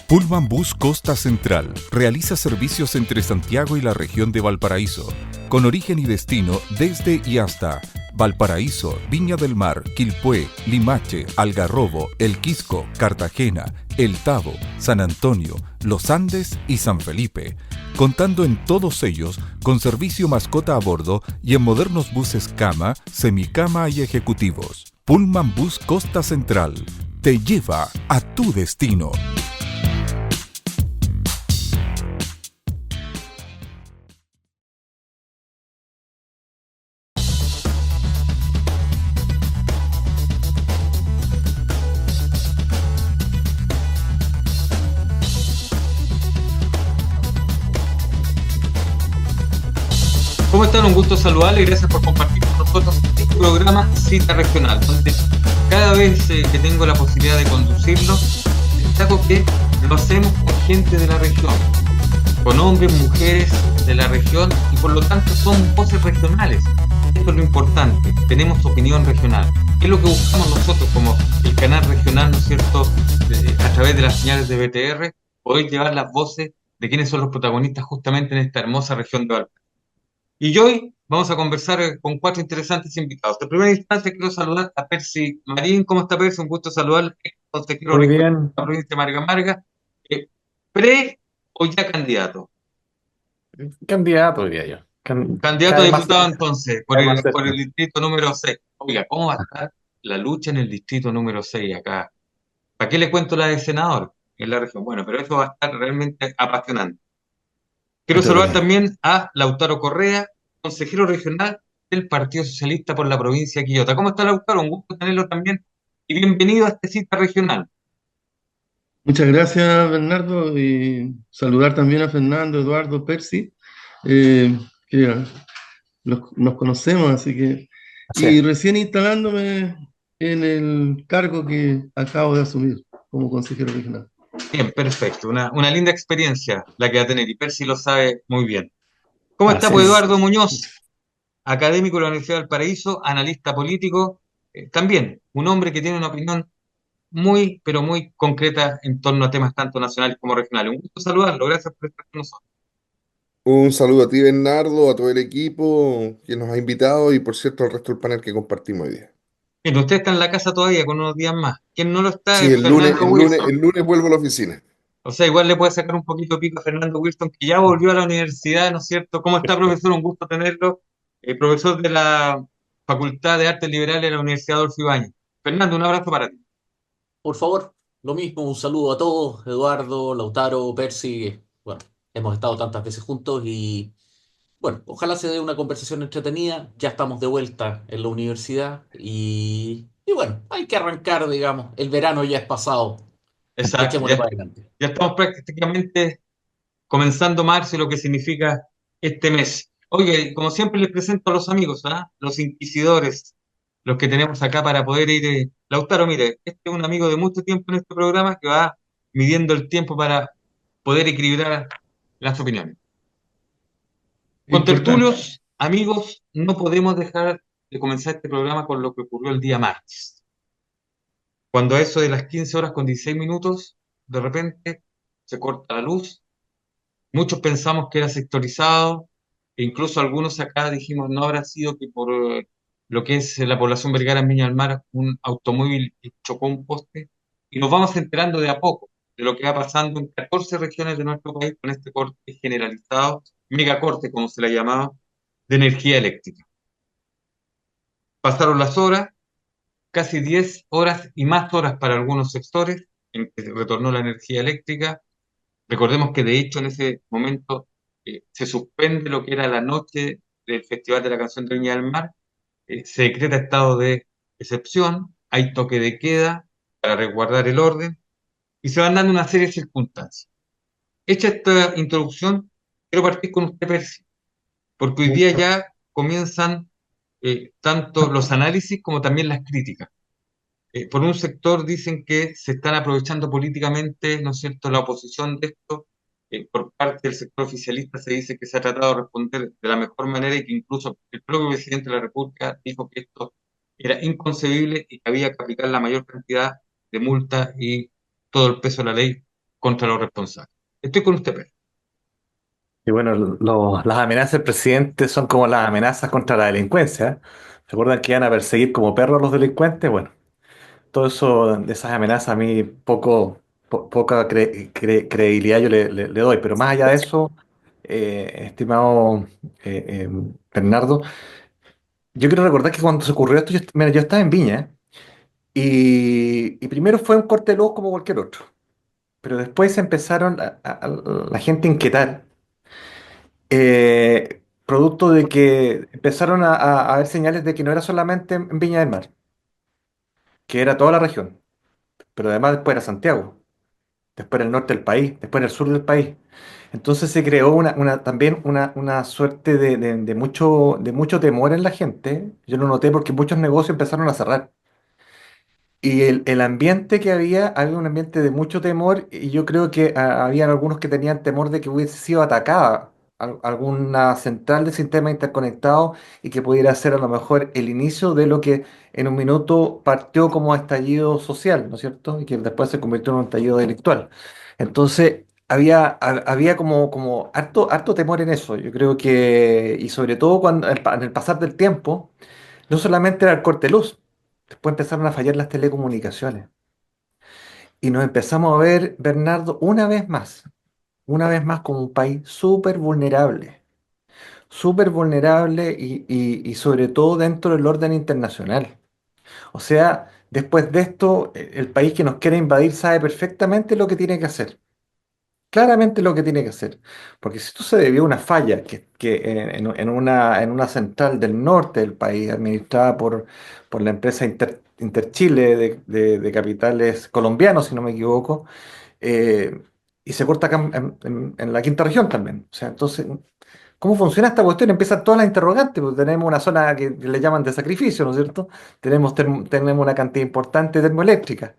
Pullman Bus Costa Central realiza servicios entre Santiago y la región de Valparaíso, con origen y destino desde y hasta Valparaíso, Viña del Mar, Quilpué, Limache, Algarrobo, El Quisco, Cartagena, El Tabo, San Antonio, Los Andes y San Felipe, contando en todos ellos con servicio mascota a bordo y en modernos buses cama, semicama y ejecutivos. Pullman Bus Costa Central te lleva a tu destino. ¿Cómo están? Un gusto saludarles y gracias por compartir con nosotros este programa Cita Regional, donde cada vez que tengo la posibilidad de conducirlo, destaco que lo hacemos con gente de la región, con hombres, mujeres de la región y por lo tanto son voces regionales. Esto es lo importante, tenemos opinión regional. ¿Qué es lo que buscamos nosotros como el canal regional, ¿no es cierto?, a través de las señales de BTR, poder llevar las voces de quienes son los protagonistas justamente en esta hermosa región de Valparaíso. Y hoy vamos a conversar con cuatro interesantes invitados. En primera instancia quiero saludar a Percy Marín. ¿Cómo está, Percy? Un gusto saludar consejero Muy regional de bien, la provincia de Marga Marga. ¿Pre o ya candidato? candidato diría yo. Candidato Cada a vez más diputado cerca, entonces, por cada vez más el cerca. distrito número 6. Oiga, ¿cómo va a estar la lucha en el distrito número 6 acá? ¿Para qué le cuento la de senador en la región? Bueno, pero eso va a estar realmente apasionante. Quiero saludar Entretenido. también a Lautaro Correa, consejero regional del Partido Socialista por la provincia de Quillota. ¿Cómo está, Lautaro? Un gusto tenerlo también y bienvenido a esta cita regional. Muchas gracias, Bernardo, y saludar también a Fernando, Eduardo, Percy, eh, que nos conocemos, así que, Así y es. recién instalándome en el cargo que acabo de asumir como consejero regional. Bien, perfecto. Una linda experiencia la que va a tener y Percy lo sabe muy bien. ¿Cómo está, Así pues, es. Eduardo Muñoz? Académico de la Universidad del Paraíso, analista político, también un hombre que tiene una opinión muy, pero muy concreta en torno a temas tanto nacionales como regionales. Un gusto saludarlo, gracias por estar con nosotros. Un saludo a ti, Bernardo, a todo el equipo que nos ha invitado y, por cierto, al resto del panel que compartimos hoy día. Bien, usted está en la casa todavía con unos días más. Quien no lo está Sí, es Fernando Wilson. el lunes vuelvo a la oficina. O sea, igual le puede sacar un poquito de pico a Fernando Wilson, que ya volvió a la universidad, ¿no es cierto? ¿Cómo está, profesor? Un gusto tenerlo. Profesor de la Facultad de Artes Liberales de la Universidad Adolfo Ibáñez. Fernando, un abrazo para ti. Por favor, lo mismo, un saludo a todos, Eduardo, Lautaro, Percy. Bueno, hemos estado tantas veces juntos y bueno, ojalá se dé una conversación entretenida. Ya estamos de vuelta en la universidad y bueno, hay que arrancar, digamos. El verano ya es pasado. Exacto, Echémosle para adelante. ya estamos prácticamente comenzando marzo y lo que significa este mes. Oye, como siempre les presento a los amigos, ¿ah? Los inquisidores, los que tenemos acá para poder ir. Lautaro, mire, este es un amigo de mucho tiempo en este programa que va midiendo el tiempo para poder equilibrar las opiniones. Con Importante. tertulios, amigos, no podemos dejar de comenzar este programa con lo que ocurrió el día martes, cuando a eso de las 15 horas con 16 minutos, de repente se corta la luz. Muchos pensamos que era sectorizado, e incluso algunos acá dijimos no habrá sido que por lo que es la población vergara en Viña del Mar, un automóvil chocó un poste, y nos vamos enterando de a poco de lo que va pasando en 14 regiones de nuestro país con este corte generalizado, megacorte como se le llamaba, de energía eléctrica. Pasaron las horas, casi 10 horas y más horas para algunos sectores en que retornó la energía eléctrica. Recordemos que de hecho en ese momento se suspende lo que era la noche del Festival de la Canción de Viña del Mar, se decreta estado de excepción, hay toque de queda para resguardar el orden y se van dando una serie de circunstancias. Hecha esta introducción, quiero partir con usted, Percy, porque hoy día ya comienzan tanto los análisis como también las críticas. Por un sector dicen que se están aprovechando políticamente, ¿no es cierto?, la oposición de esto. Por parte del sector oficialista se dice que se ha tratado de responder de la mejor manera y que incluso el propio presidente de la República dijo que esto era inconcebible y que había que aplicar la mayor cantidad de multa y todo el peso de la ley contra los responsables. Estoy con usted, Pedro. Y bueno, las amenazas del presidente son como las amenazas contra la delincuencia. ¿Se acuerdan que iban a perseguir como perros a los delincuentes? Bueno, todo eso, de esas amenazas a mí poca credibilidad yo le doy. Pero más allá de eso, estimado Bernardo, yo quiero recordar que cuando se ocurrió esto, mira, yo estaba en Viña y primero fue un corte de luz como cualquier otro. Pero después se empezaron la gente a inquietar, producto de que empezaron a haber señales de que no era solamente en Viña del Mar, que era toda la región, pero además después era Santiago, después era el norte del país, después era el sur del país. Entonces se creó también una suerte de mucho temor en la gente. Yo lo noté porque muchos negocios empezaron a cerrar. Y el ambiente que había un ambiente de mucho temor y yo creo que habían algunos que tenían temor de que hubiese sido atacada alguna central de sistema interconectado y que pudiera ser a lo mejor el inicio de lo que en un minuto partió como estallido social, ¿no es cierto? Y que después se convirtió en un estallido delictual. Entonces, había como harto temor en eso. Yo creo que, y sobre todo cuando en el pasar del tiempo, no solamente era el corte de luz. Después empezaron a fallar las telecomunicaciones. Y nos empezamos a ver, Bernardo, una vez más como un país súper vulnerable y sobre todo dentro del orden internacional. O sea, después de esto, el país que nos quiere invadir sabe perfectamente lo que tiene que hacer. Claramente lo que tiene que hacer. Porque si esto se debió a una falla que en una central del norte del país, administrada por la empresa Interchile de capitales colombianos, si no me equivoco, eh, y se corta acá en la quinta región también. O sea, entonces, ¿cómo funciona esta cuestión? Empiezan todas las interrogantes, porque tenemos una zona que le llaman de sacrificio, ¿no es cierto? Tenemos una cantidad importante de termoeléctricas.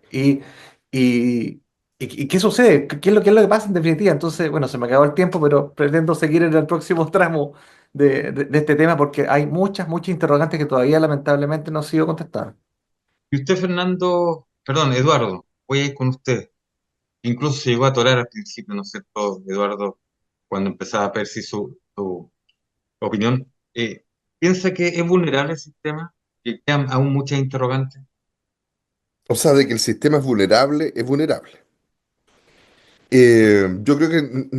¿Y qué sucede? Qué es lo que pasa en definitiva? Entonces, bueno, se me acabó el tiempo, pero pretendo seguir en el próximo tramo de este tema porque hay muchas interrogantes que todavía lamentablemente no han sido contestadas. Y usted, Fernando, perdón, Eduardo, voy a ir con usted. Incluso se llegó a atorar al principio, ¿no es cierto, Eduardo, cuando empezaba a percibir su opinión? ¿Piensa que es vulnerable el sistema? ¿Que quedan aún muchas interrogantes? O sea, de que el sistema es vulnerable, es vulnerable. Yo creo que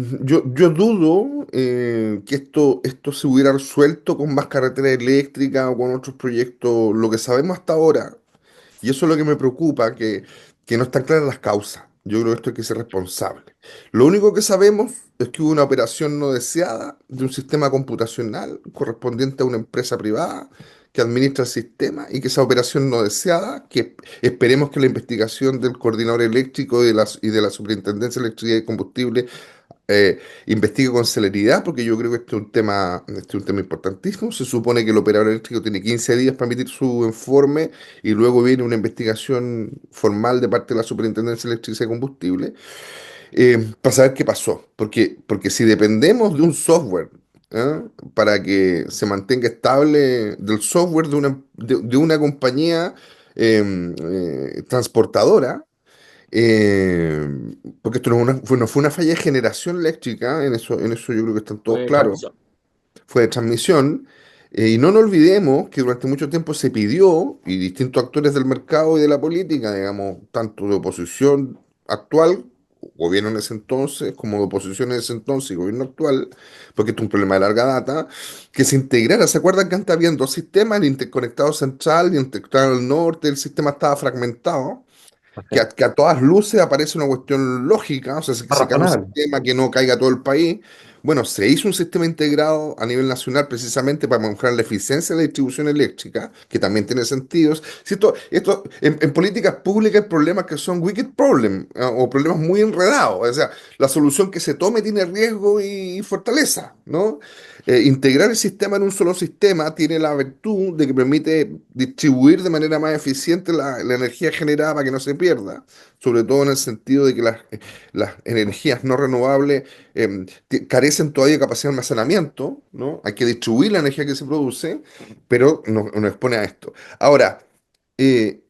yo dudo que esto se hubiera resuelto con más carretera eléctrica o con otros proyectos. Lo que sabemos hasta ahora, y eso es lo que me preocupa, que no están claras las causas. Yo creo que esto hay que ser responsable. Lo único que sabemos es que hubo una operación no deseada de un sistema computacional correspondiente a una empresa privada que administra el sistema y que esa operación no deseada, que esperemos que la investigación del coordinador eléctrico y de la Superintendencia de Electricidad y Combustible investigue con celeridad, porque yo creo que este es un tema importantísimo. Se supone que el operador eléctrico tiene 15 días para emitir su informe y luego viene una investigación formal de parte de la Superintendencia de Electricidad y Combustible para saber qué pasó. Porque si dependemos de un software ¿ah? Para que se mantenga estable del software de una compañía transportadora, eh, porque esto no fue una falla de generación eléctrica, en eso yo creo que están todos Fue claros, transmisión. fue de transmisión. Y no nos olvidemos que durante mucho tiempo se pidió, y distintos actores del mercado y de la política, digamos, tanto de oposición actual, gobierno en ese entonces, como de oposición en ese entonces y gobierno actual, porque esto es un problema de larga data, que se integrara. ¿Se acuerdan que antes habían dos sistemas, el interconectado central y el interconectado al norte? El sistema estaba fragmentado O sea, que a todas luces aparece una cuestión lógica, o sea, que más se cambia un razonable. sistema que no caiga todo el país. Bueno, se hizo un sistema integrado a nivel nacional precisamente para mejorar la eficiencia de la distribución eléctrica, que también tiene sentidos. Si en políticas públicas hay problemas que son wicked problem, o problemas muy enredados. O sea, la solución que se tome tiene riesgo y fortaleza, ¿no? Integrar el sistema en un solo sistema tiene la virtud de que permite distribuir de manera más eficiente la energía generada para que no se pierda, sobre todo en el sentido de que las energías no renovables carecen todavía de capacidad de almacenamiento, ¿no? Hay que distribuir la energía que se produce, pero nos expone a esto. Ahora, eh,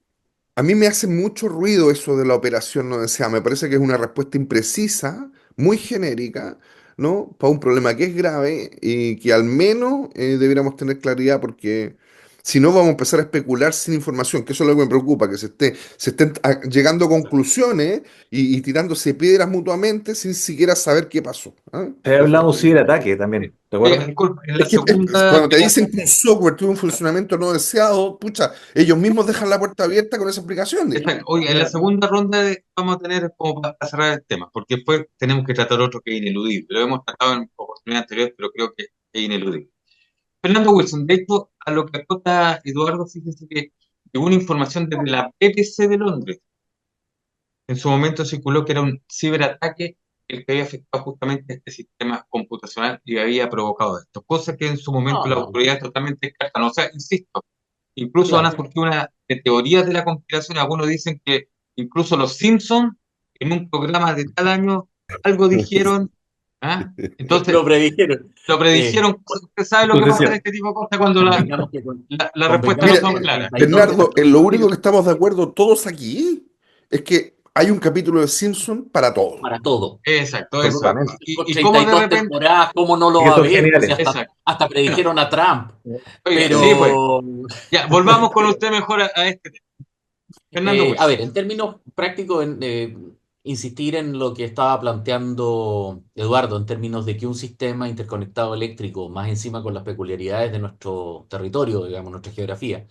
A mí me hace mucho ruido eso de la operación no deseada. Me parece que es una respuesta imprecisa, muy genérica, ¿no? Para un problema que es grave y que al menos deberíamos tener claridad porque si no vamos a empezar a especular sin información, que eso es lo que me preocupa, que se estén llegando a conclusiones y tirándose piedras mutuamente sin siquiera saber qué pasó. ¿Ah? Se ha hablado de un ciberataque también, ¿te Oiga, acuerdas? disculpe, en la Es que segunda, cuando te dicen que un software tuvo un funcionamiento no deseado, pucha, ellos mismos dejan la puerta abierta con esa explicación, digamos. oiga, en la Mira, segunda ronda vamos a tener como para cerrar el tema, porque después tenemos que tratar otro que es ineludible. Lo hemos tratado en oportunidades anteriores, pero creo que es ineludible. Fernando Wilson, de hecho, a lo que acota Eduardo, fíjese que llegó una información desde la BBC de Londres. En su momento circuló que era un ciberataque el que había afectado justamente este sistema computacional y había provocado esto, cosa que en su momento No, la no, autoridad totalmente descartan. O sea, insisto, incluso van a claro. surgir una de teorías de la conspiración. Algunos dicen que incluso los Simpsons, en un programa de tal año, algo dijeron. ¿Ah? Entonces, Lo predijeron. lo Eh, predijeron. Usted sabe lo tú que pasa en decías, este tipo de cosas cuando convengamos que, las respuestas no convengamos Mira, que son en el claras. 32, Bernardo, en lo único que estamos de acuerdo todos aquí es que hay un capítulo de Simpson para todo. para todo. Exacto, exacto. absolutamente. Y, Con y cómo de 32 repente, temporadas, ¿cómo no lo Y que va a son ver? Pues si geniales. exacto. hasta Bueno, predijeron a Trump. oiga, sí, pues. Pero, Ya, volvamos con usted mejor a este tema. Fernando a Wilson. ver, en términos prácticos, insistir en lo que estaba planteando Eduardo, en términos de que un sistema interconectado eléctrico, más encima con las peculiaridades de nuestro territorio, digamos, nuestra geografía,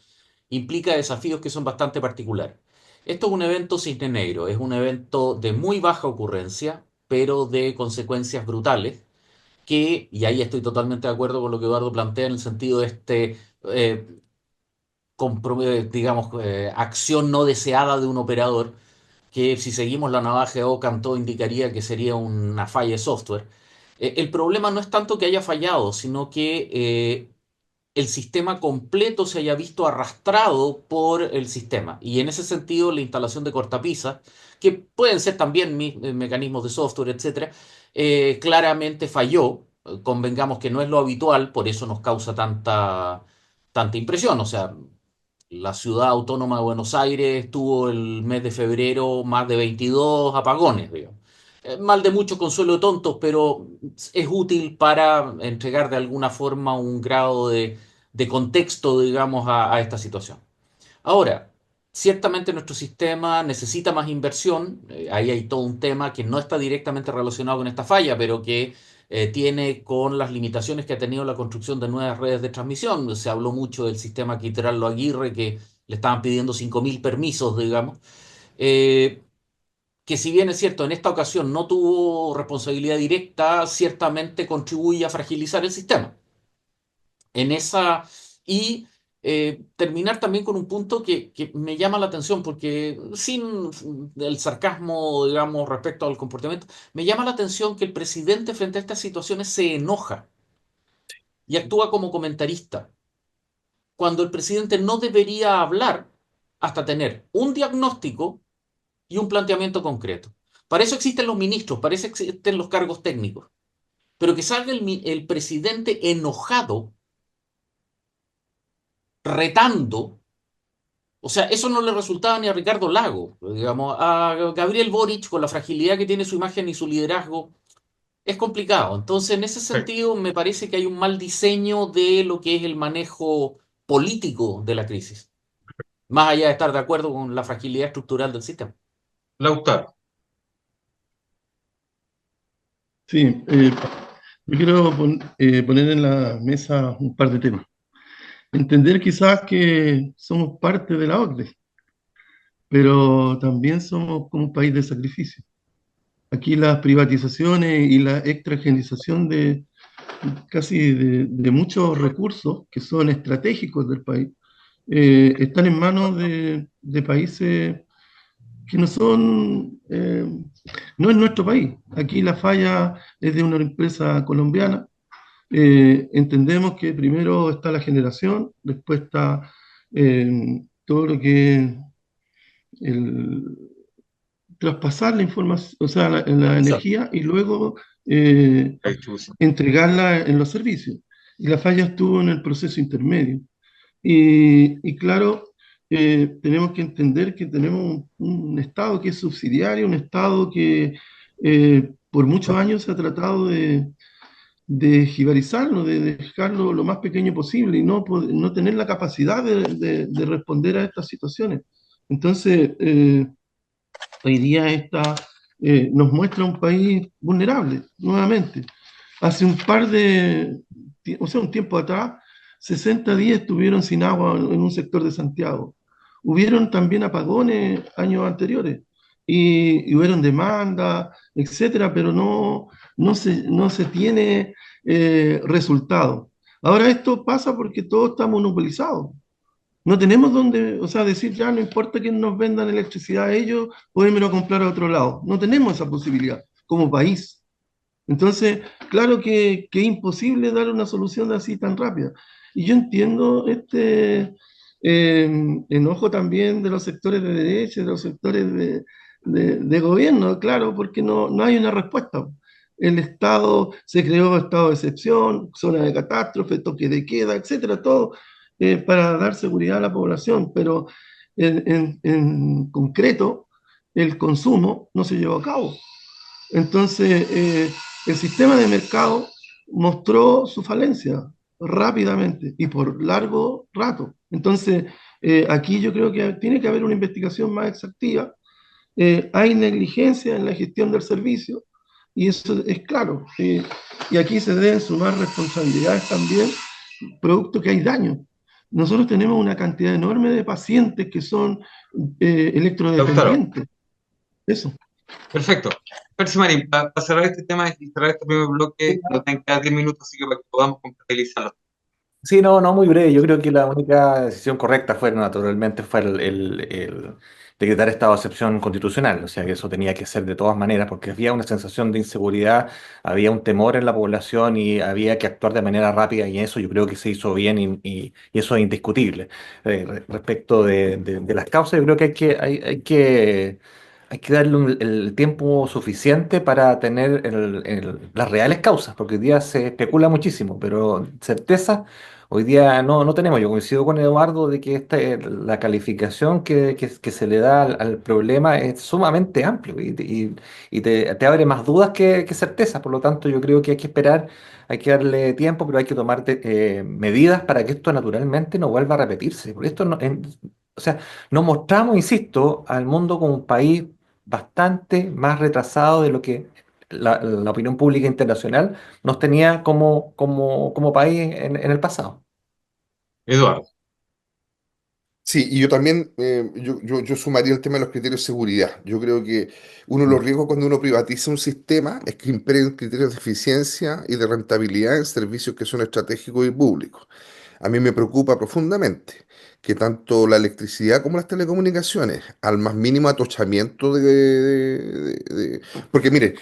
implica desafíos que son bastante particulares. Esto es un evento cisne negro, es un evento de muy baja ocurrencia, pero de consecuencias brutales, que, y ahí estoy totalmente de acuerdo con lo que Eduardo plantea en el sentido de eh, digamos, acción no deseada de un operador, que si seguimos la navaja de Ockham todo indicaría que sería una falla de software. El problema no es tanto que haya fallado, sino que el sistema completo se haya visto arrastrado por el sistema. Y en ese sentido, la instalación de cortapisas, que pueden ser también mecanismos de software, etcétera, claramente falló. Convengamos que no es lo habitual, por eso nos causa tanta impresión. O sea, la ciudad autónoma de Buenos Aires tuvo el mes de febrero más de 22 apagones, digamos. Mal de mucho consuelo de tontos, pero es útil para entregar de alguna forma un grado de contexto, digamos, a esta situación. Ahora, ciertamente nuestro sistema necesita más inversión. Ahí hay todo un tema que no está directamente relacionado con esta falla, pero que tiene con las limitaciones que ha tenido la construcción de nuevas redes de transmisión. Se habló mucho del sistema Quitrallo Aguirre, que le estaban pidiendo 5.000 permisos, digamos. Eh, que si bien es cierto, en esta ocasión no tuvo responsabilidad directa, ciertamente contribuye a fragilizar el sistema en esa y terminar también con un punto que me llama la atención, porque sin el sarcasmo, digamos, respecto al comportamiento, me llama la atención que el presidente frente a estas situaciones se enoja y actúa como comentarista, cuando el presidente no debería hablar hasta tener un diagnóstico y un planteamiento concreto. Para eso existen los ministros, para eso existen los cargos técnicos, pero que salga el presidente enojado, retando. O sea, eso no le resultaba ni a Ricardo Lago, digamos, a Gabriel Boric, con la fragilidad que tiene su imagen y su liderazgo, es complicado. Entonces, en ese Perfecto. sentido, me parece que hay un mal diseño de lo que es el manejo político de la crisis, más allá de estar de acuerdo con la fragilidad estructural del sistema. Lautaro. Sí, yo quiero poner en la mesa un par de temas. Entender quizás que somos parte de la OCDE, pero también somos como un país de sacrificio. Aquí las privatizaciones y la extranjerización de casi de muchos recursos que son estratégicos del país están en manos de países que no son, no es nuestro país. Aquí la falla es de una empresa colombiana. Entendemos que primero está la generación, después está todo lo que es el traspasar la información, o sea, la Exacto. energía y luego eh, La distribución. entregarla en los servicios. Y la falla estuvo en el proceso intermedio. Y claro, tenemos que entender que tenemos un Estado que es subsidiario, un Estado que por muchos años se ha tratado de jibarizarlo, de dejarlo lo más pequeño posible y no tener la capacidad de responder a estas situaciones. Entonces, hoy día nos muestra un país vulnerable, nuevamente. Hace o sea, un tiempo atrás, 60 días estuvieron sin agua en un sector de Santiago. Hubieron también apagones años anteriores y hubieron demandas, etcétera, pero no se tiene resultado. Ahora esto pasa porque todo está monopolizado. No tenemos donde, o sea, decir ya no importa que nos vendan electricidad a ellos, podémoslo comprar a otro lado. No tenemos esa posibilidad como país. Entonces, claro que es imposible dar una solución así tan rápida. Y yo entiendo enojo también de los sectores de derecha, de los sectores de gobierno, claro, porque no hay una respuesta. El Estado se creó estado de excepción, zona de catástrofe, toque de queda, etcétera, todo para dar seguridad a la población, pero en concreto el consumo no se llevó a cabo. Entonces, el sistema de mercado mostró su falencia rápidamente y por largo rato. Entonces, aquí yo creo que tiene que haber una investigación más exhaustiva. Hay negligencia en la gestión del servicio y eso es claro. Y aquí se deben sumar responsabilidades también, producto que hay daño. Nosotros tenemos una cantidad enorme de pacientes que son Lautaro, electrodependientes. Eso. perfecto. Percy Marín, para cerrar este tema y cerrar este primer bloque, nos dan cada 10 minutos, así que para que podamos compatibilizarlo. Sí, no, muy breve. Yo creo que la única decisión correcta fue, naturalmente, fue el decretar estado de excepción constitucional. O sea, que eso tenía que ser de todas maneras, porque había una sensación de inseguridad, había un temor en la población y había que actuar de manera rápida y eso yo creo que se hizo bien y eso es indiscutible. Respecto de las causas, yo creo que hay que darle el tiempo suficiente para tener las reales causas, porque hoy día se especula muchísimo, pero certeza hoy día no tenemos. Yo coincido con Eduardo de que la calificación que se le da al problema es sumamente amplio y te abre más dudas que certezas. Por lo tanto, yo creo que hay que esperar, hay que darle tiempo, pero hay que tomar medidas para que esto naturalmente no vuelva a repetirse. Porque esto o sea, nos mostramos, insisto, al mundo como un país bastante más retrasado de lo que la opinión pública internacional nos tenía como país en el pasado. Eduardo, Sí, y yo también, yo sumaría el tema de los criterios de seguridad. Yo creo que uno de los Mm. riesgos cuando uno privatiza un sistema es que imperen criterios de eficiencia y de rentabilidad en servicios que son estratégicos y públicos. A mí me preocupa profundamente que tanto la electricidad como las telecomunicaciones, al más mínimo atochamiento porque mire,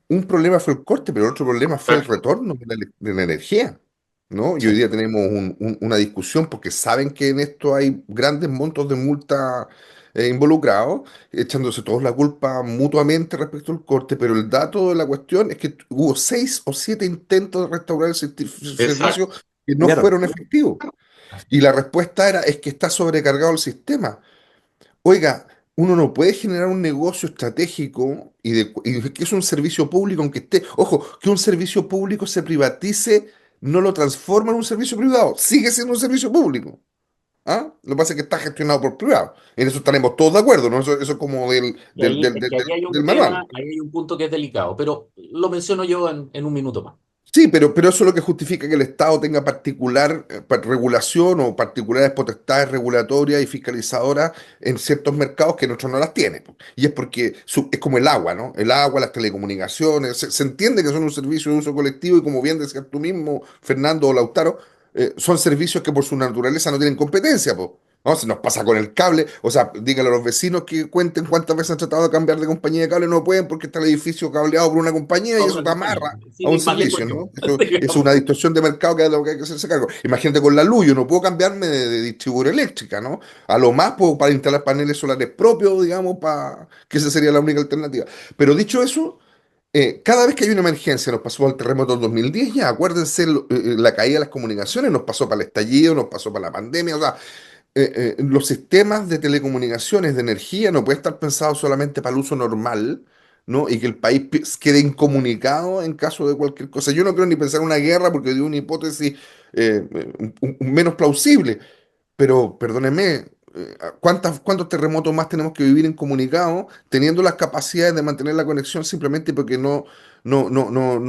un problema fue el corte, pero el otro problema fue el retorno de la energía, ¿no? Y hoy Sí, día tenemos una discusión porque saben que en esto hay grandes montos de multa involucrados, echándose todos la culpa mutuamente respecto al corte, pero el dato de la cuestión es que hubo 6 o 7 intentos de restaurar el servicio exacto. que no claro. fueron efectivos. Y la respuesta es que está sobrecargado el sistema. Oiga, uno no puede generar un negocio estratégico y que es un servicio público, aunque esté, ojo, que un servicio público se privatice, no lo transforma en un servicio privado, sigue siendo un servicio público. ¿Ah? Lo que pasa es que está gestionado por privados. En eso estaremos todos de acuerdo, ¿no? Eso es como Y ahí, es que ahí hay del un tema, manual. ahí hay un punto que es delicado, pero lo menciono yo en un minuto más. Sí, pero eso es lo que justifica que el Estado tenga particular regulación o particulares potestades regulatorias y fiscalizadoras en ciertos mercados que nosotros no las tiene, po. Y es porque es como el agua, ¿no? El agua, las telecomunicaciones, se entiende que son un servicio de uso colectivo y como bien decías tú mismo, Fernando o Lautaro, son servicios que por su naturaleza no tienen competencia, po. ¿No? Se nos pasa con el cable, o sea, díganle a los vecinos que cuenten cuántas veces han tratado de cambiar de compañía de cable, no pueden porque está el edificio cableado por una compañía y Toda eso una te compañía. amarra a Sin un ir más servicio, lejos yo. ¿no? Eso es una distorsión de mercado que es lo que hay que hacerse cargo. Imagínate con la luz, yo no puedo cambiarme de distribuidora eléctrica, ¿no? A lo más puedo para instalar paneles solares propios, digamos, que esa sería la única alternativa. Pero dicho eso, cada vez que hay una emergencia, nos pasó al terremoto del 2010, ya, acuérdense la caída de las comunicaciones, nos pasó para el estallido, nos pasó para la pandemia, o sea, los sistemas de telecomunicaciones, de energía, no puede estar pensado solamente para el uso normal, ¿no? Y que el país quede incomunicado en caso de cualquier cosa. Yo no creo ni pensar en una guerra porque dio una hipótesis menos plausible. Pero perdóneme, ¿cuántos terremotos más tenemos que vivir incomunicados teniendo las capacidades de mantener la conexión simplemente porque no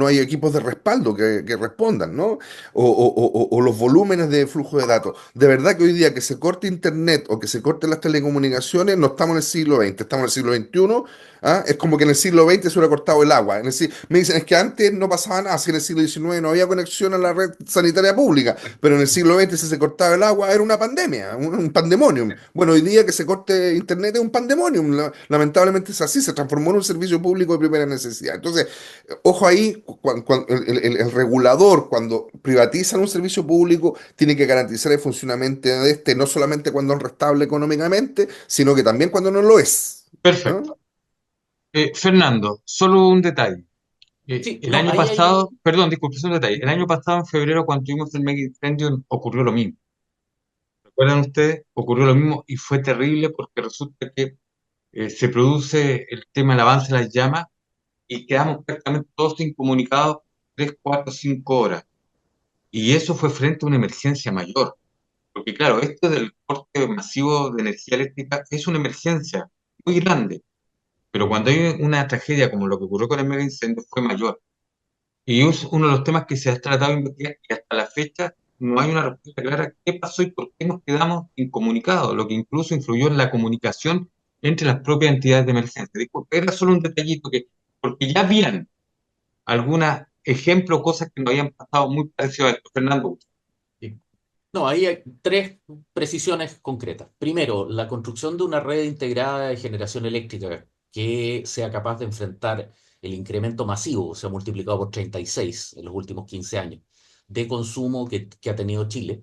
hay equipos de respaldo que respondan, ¿no? O los volúmenes de flujo de datos. De verdad que hoy día que se corte Internet o que se corten las telecomunicaciones, no estamos en el siglo XX, estamos en el siglo XXI. ¿Ah? Es como que en el siglo XX se hubiera cortado el agua. Me dicen, es que antes no pasaba nada, si en el siglo XIX no había conexión a la red sanitaria pública. Pero en el siglo XX, si se cortaba el agua, era una pandemia, un pandemonium. Bueno, hoy día que se corte Internet es un pandemonium. Lamentablemente es así, se transformó en un servicio público de primera necesidad. Entonces, ojo ahí, el regulador, cuando privatizan un servicio público, tiene que garantizar el funcionamiento de este, no solamente cuando es rentable económicamente, sino que también cuando no lo es. ¿Ah? Perfecto. Fernando, solo un detalle. Sí, El no, año ahí hay. pasado, perdón, disculpe, solo un detalle. El año pasado, en febrero, cuando tuvimos el mega incendio, ocurrió lo mismo. ¿Recuerdan ustedes? Ocurrió lo mismo y fue terrible porque resulta que se produce el tema del avance de las llamas y quedamos prácticamente todos incomunicados 3, 4, 5 horas. Y eso fue frente a una emergencia mayor. Porque claro, esto del corte masivo de energía eléctrica es una emergencia muy grande. Pero cuando hay una tragedia como lo que ocurrió con el mega incendio fue mayor. Y es uno de los temas que se ha tratado de investigar y hasta la fecha no hay una respuesta clara qué pasó y por qué nos quedamos incomunicados, lo que incluso influyó en la comunicación entre las propias entidades de emergencia. Disculpe, era solo un detallito que, porque ya habían algunos ejemplos, cosas que nos habían pasado muy parecido a esto. Fernando. Sí. No, ahí hay tres precisiones concretas. Primero, la construcción de una red integrada de generación eléctrica que sea capaz de enfrentar el incremento masivo, se ha multiplicado por 36 en los últimos 15 años, de consumo que ha tenido Chile.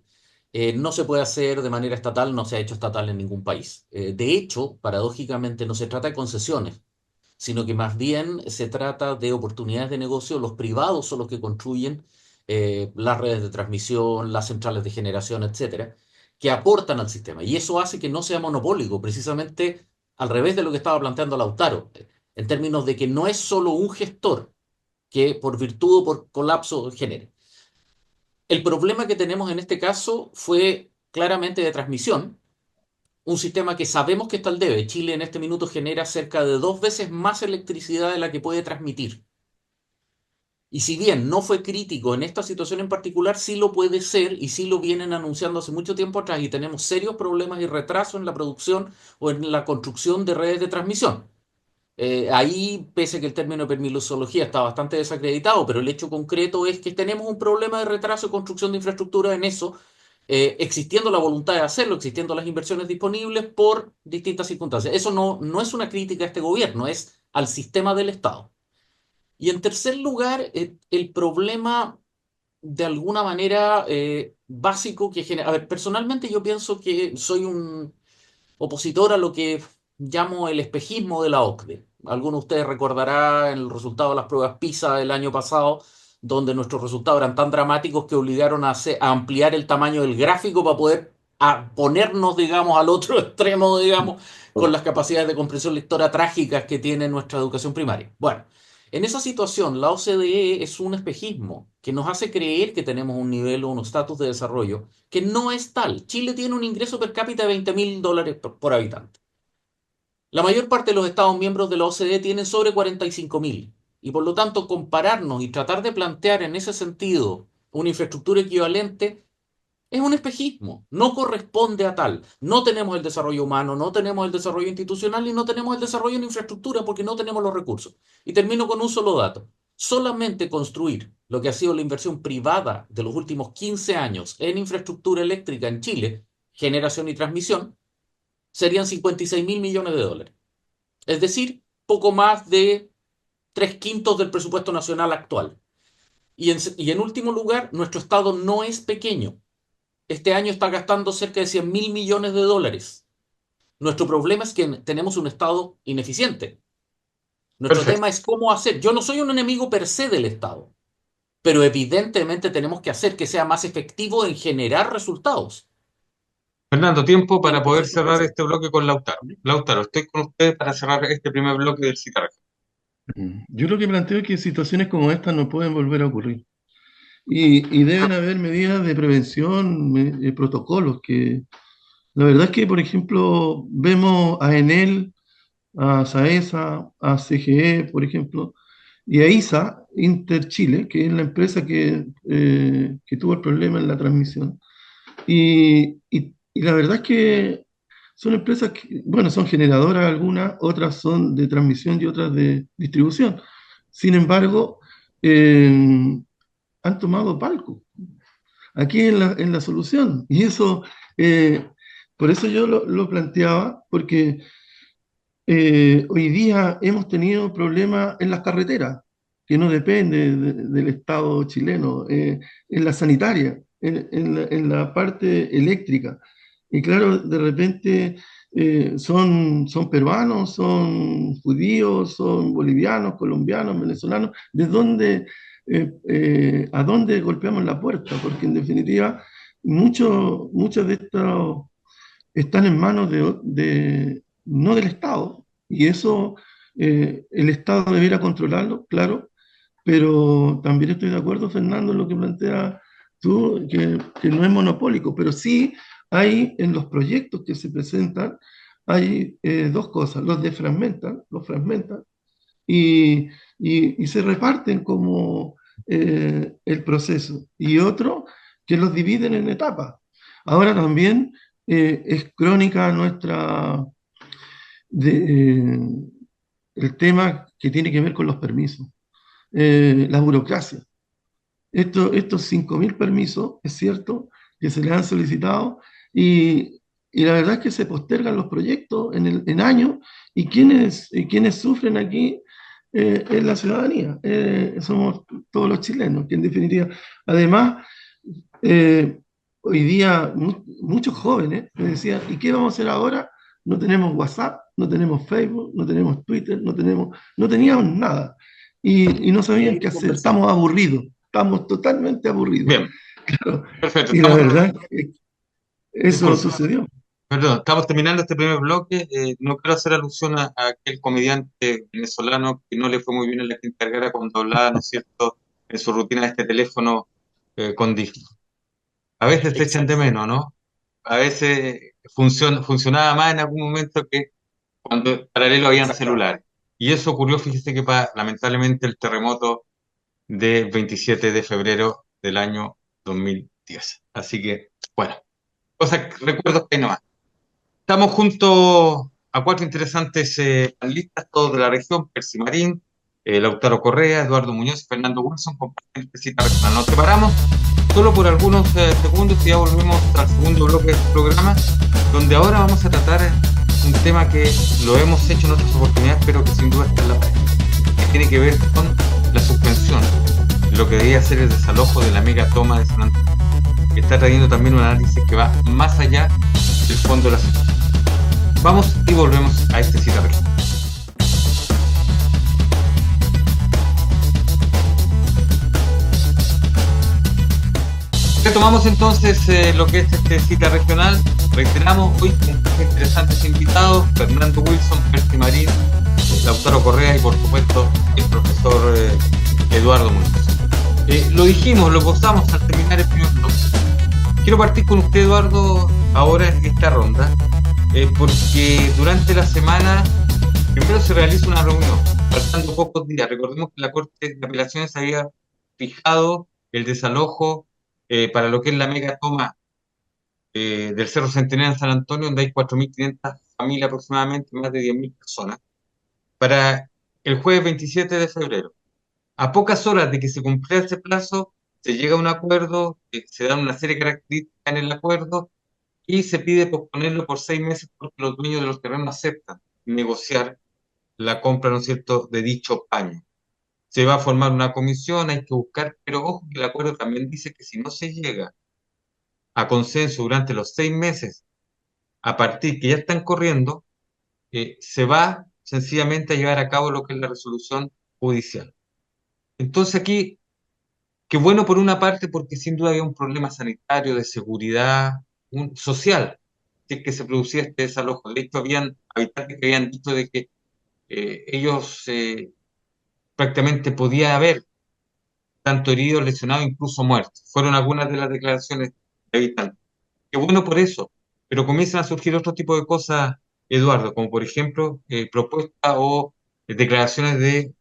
No se puede hacer de manera estatal, no se ha hecho estatal en ningún país. De hecho, paradójicamente, no se trata de concesiones, sino que más bien se trata de oportunidades de negocio. Los privados son los que construyen las redes de transmisión, las centrales de generación, etcétera, que aportan al sistema. Y eso hace que no sea monopólico, precisamente al revés de lo que estaba planteando Lautaro, en términos de que no es solo un gestor que por virtud o por colapso genere. El problema que tenemos en este caso fue claramente de transmisión, un sistema que sabemos que está al debe. Chile en este minuto genera cerca de 2 veces más electricidad de la que puede transmitir. Y si bien no fue crítico en esta situación en particular, sí lo puede ser y sí lo vienen anunciando hace mucho tiempo atrás y tenemos serios problemas y retraso en la producción o en la construcción de redes de transmisión. Ahí, pese a que el término de permisología está bastante desacreditado, pero el hecho concreto es que tenemos un problema de retraso de construcción de infraestructura en eso, existiendo la voluntad de hacerlo, existiendo las inversiones disponibles por distintas circunstancias. Eso no es una crítica a este gobierno, es al sistema del Estado. Y en tercer lugar, el problema de alguna manera básico que genera. A ver, personalmente yo pienso que soy un opositor a lo que llamo el espejismo de la OCDE. Algunos de ustedes recordarán el resultado de las pruebas PISA del año pasado, donde nuestros resultados eran tan dramáticos que obligaron a ampliar el tamaño del gráfico para poder ponernos, digamos, al otro extremo, digamos, con las capacidades de comprensión lectora trágicas que tiene nuestra educación primaria. Bueno, en esa situación, la OCDE es un espejismo que nos hace creer que tenemos un nivel o un estatus de desarrollo que no es tal. Chile tiene un ingreso per cápita de $20.000 por habitante. La mayor parte de los Estados miembros de la OCDE tienen sobre 45.000. Y por lo tanto, compararnos y tratar de plantear en ese sentido una infraestructura equivalente es un espejismo. No corresponde a tal. No tenemos el desarrollo humano, no tenemos el desarrollo institucional y no tenemos el desarrollo en infraestructura porque no tenemos los recursos. Y termino con un solo dato. Solamente construir lo que ha sido la inversión privada de los últimos 15 años en infraestructura eléctrica en Chile, generación y transmisión, serían 56.000 millones de dólares. Es decir, poco más de 3/5 del presupuesto nacional actual. Y en último lugar, nuestro Estado no es pequeño. Este año está gastando cerca de 100.000 millones de dólares. Nuestro problema es que tenemos un Estado ineficiente. Nuestro Perfecto. tema es cómo hacer. Yo no soy un enemigo per se del Estado, pero evidentemente tenemos que hacer que sea más efectivo en generar resultados. Fernando, tiempo para poder cerrar este bloque con Lautaro. Lautaro, estoy con usted para cerrar este primer bloque del CITAREC. Yo lo que planteo es que situaciones como esta no pueden volver a ocurrir. Y deben haber medidas de prevención, protocolos, que la verdad es que, por ejemplo, vemos a Enel, a SAESA, a CGE, por ejemplo, y a ISA, Interchile, que es la empresa que tuvo el problema en la transmisión. Y la verdad es que son empresas que, bueno, son generadoras algunas, otras son de transmisión y otras de distribución. Sin embargo, eh, han tomado palco aquí en la solución. Y eso, eh, por eso yo lo planteaba, porque hoy día hemos tenido problemas en las carreteras, que no depende del Estado chileno, en la sanitaria, en la parte eléctrica. Y claro, de repente son peruanos, son judíos, son bolivianos, colombianos, venezolanos. ¿De dónde, a dónde golpeamos la puerta? Porque en definitiva, muchos de estos están en manos no del Estado, y eso el Estado debiera controlarlo, claro, pero también estoy de acuerdo, Fernando, en lo que plantea tú, que no es monopólico, pero sí hay en los proyectos que se presentan, hay dos cosas, los fragmentan y se reparten como el proceso, y otro que los dividen en etapas. Ahora también es crónica nuestra de, el tema que tiene que ver con los permisos, la burocracia. Estos 5.000 permisos, es cierto, que se les han solicitado y la verdad es que se postergan los proyectos en años y quienes sufren aquí es la ciudadanía, somos todos los chilenos, que en definitiva, además, eh, hoy día muchos jóvenes me decían, ¿y qué vamos a hacer ahora? No tenemos WhatsApp, no tenemos Facebook, no tenemos Twitter, no teníamos nada y no sabían qué hacer, estamos aburridos. Estamos totalmente aburridos. Bien, Claro. perfecto. Y la verdad, eso Disculpa, sucedió. perdón, estamos terminando este primer bloque. No quiero hacer alusión a aquel comediante venezolano que no le fue muy bien en la Quinta Vergara cuando hablaba, ¿no es cierto?, en su rutina de este teléfono con disco. A veces se echan de menos, ¿no? A veces funcionaba más en algún momento que cuando en paralelo habían celulares. Y eso ocurrió, fíjese que lamentablemente el terremoto del 27 de febrero del año 2010. Así que, bueno, recuerdos que hay nomás. Estamos junto a cuatro interesantes panelistas, todos de la región: Percy Marín, Lautaro Correa, Eduardo Muñoz y Fernando Wilson, compartiendo esta cita personal. Nos separamos solo por algunos segundos y ya volvemos al segundo bloque del programa, donde ahora vamos a tratar un tema que lo hemos hecho en otras oportunidades, pero que sin duda está en la práctica, que tiene que ver con la suspensión, lo que debía ser el desalojo de la mega toma de San Antonio, que está trayendo también un análisis que va más allá del fondo de la situación. Vamos y volvemos a este cita personal. Retomamos entonces lo que es este cita regional. Reiteramos hoy con interesantes invitados: Fernando Wilson, Percy Marín, Lautaro Correa y por supuesto el profesor Eduardo Muñoz. Lo dijimos, lo gozamos al terminar el primer bloque. Quiero partir con usted, Eduardo, ahora en esta ronda, porque durante la semana primero se realiza una reunión, faltando pocos días. Recordemos que la Corte de Apelaciones había fijado el desalojo para lo que es la mega toma del Cerro Centenario en San Antonio, donde hay 4.500 familias aproximadamente, más de 10.000 personas, para el jueves 27 de febrero. A pocas horas de que se cumpliera ese plazo, se llega a un acuerdo, se dan una serie de características en el acuerdo y se pide posponerlo por 6 meses porque los dueños de los terrenos aceptan negociar la compra, ¿no es cierto?, de dicho paño. Se va a formar una comisión, hay que buscar, pero ojo que el acuerdo también dice que si no se llega a consenso durante los 6 meses, a partir que ya están corriendo, se va sencillamente a llevar a cabo lo que es la resolución judicial. Entonces aquí, qué bueno por una parte, porque sin duda había un problema sanitario, de seguridad, social, si es que se producía este desalojo. De hecho, habían habitantes que habían dicho de que ellos prácticamente podía haber tanto heridos, lesionados, incluso muertos. Fueron algunas de las declaraciones de habitantes. Qué bueno por eso, pero comienzan a surgir otro tipo de cosas, Eduardo, como por ejemplo propuestas o declaraciones de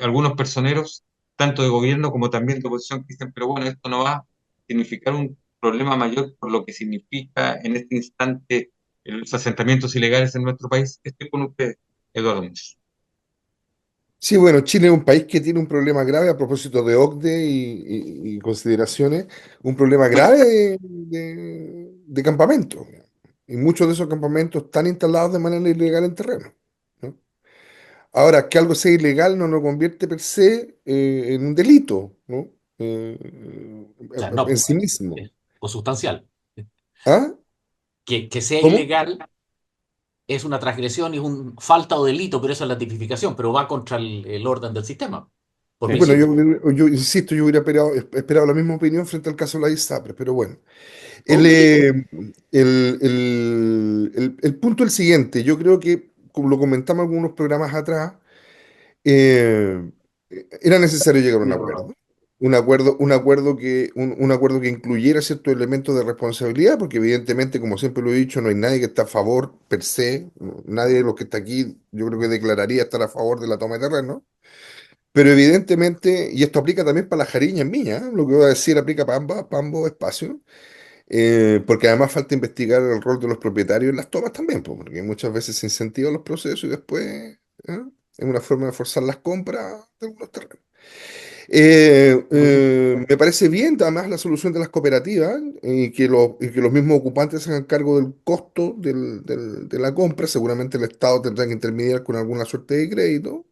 algunos personeros, tanto de gobierno como también de oposición, que dicen, pero bueno, esto no va a significar un problema mayor por lo que significa en este instante los asentamientos ilegales en nuestro país. Estoy con usted, Eduardo Muñoz. Sí, bueno, Chile es un país que tiene un problema grave a propósito de OCDE y consideraciones, un problema grave de campamentos. Y muchos de esos campamentos están instalados de manera ilegal en terreno, ¿no? Ahora, que algo sea ilegal no lo convierte per se en un delito, ¿no? O sea, no, En pues, sí mismo. o sustancial. ¿Ah? Que sea ¿Cómo? ilegal es una transgresión y un falta o delito, pero eso es la tipificación, pero va contra el orden del sistema, por Sí. Bueno, principio. yo insisto, yo hubiera esperado la misma opinión frente al caso de la ISAPRES, pero bueno. El, Obvio, eh, el punto es el siguiente, yo creo que, como lo comentamos en algunos programas atrás, eh, era necesario llegar a un acuerdo. Un acuerdo que incluyera ciertos elementos de responsabilidad, porque evidentemente, como siempre lo he dicho, no hay nadie que esté a favor per se, nadie de los que está aquí, yo creo que declararía estar a favor de la toma de terreno, pero evidentemente, y esto aplica también para la Jariña en Viña, ¿eh? Lo que voy a decir aplica para ambos espacios, porque además falta investigar el rol de los propietarios en las tomas también, pues, porque muchas veces se incentivan los procesos y después es una forma de forzar las compras de algunos terrenos. Me parece bien además la solución de las cooperativas y que los mismos ocupantes se hagan cargo del costo de la compra. Seguramente el Estado tendrá que intermediar con alguna suerte de crédito.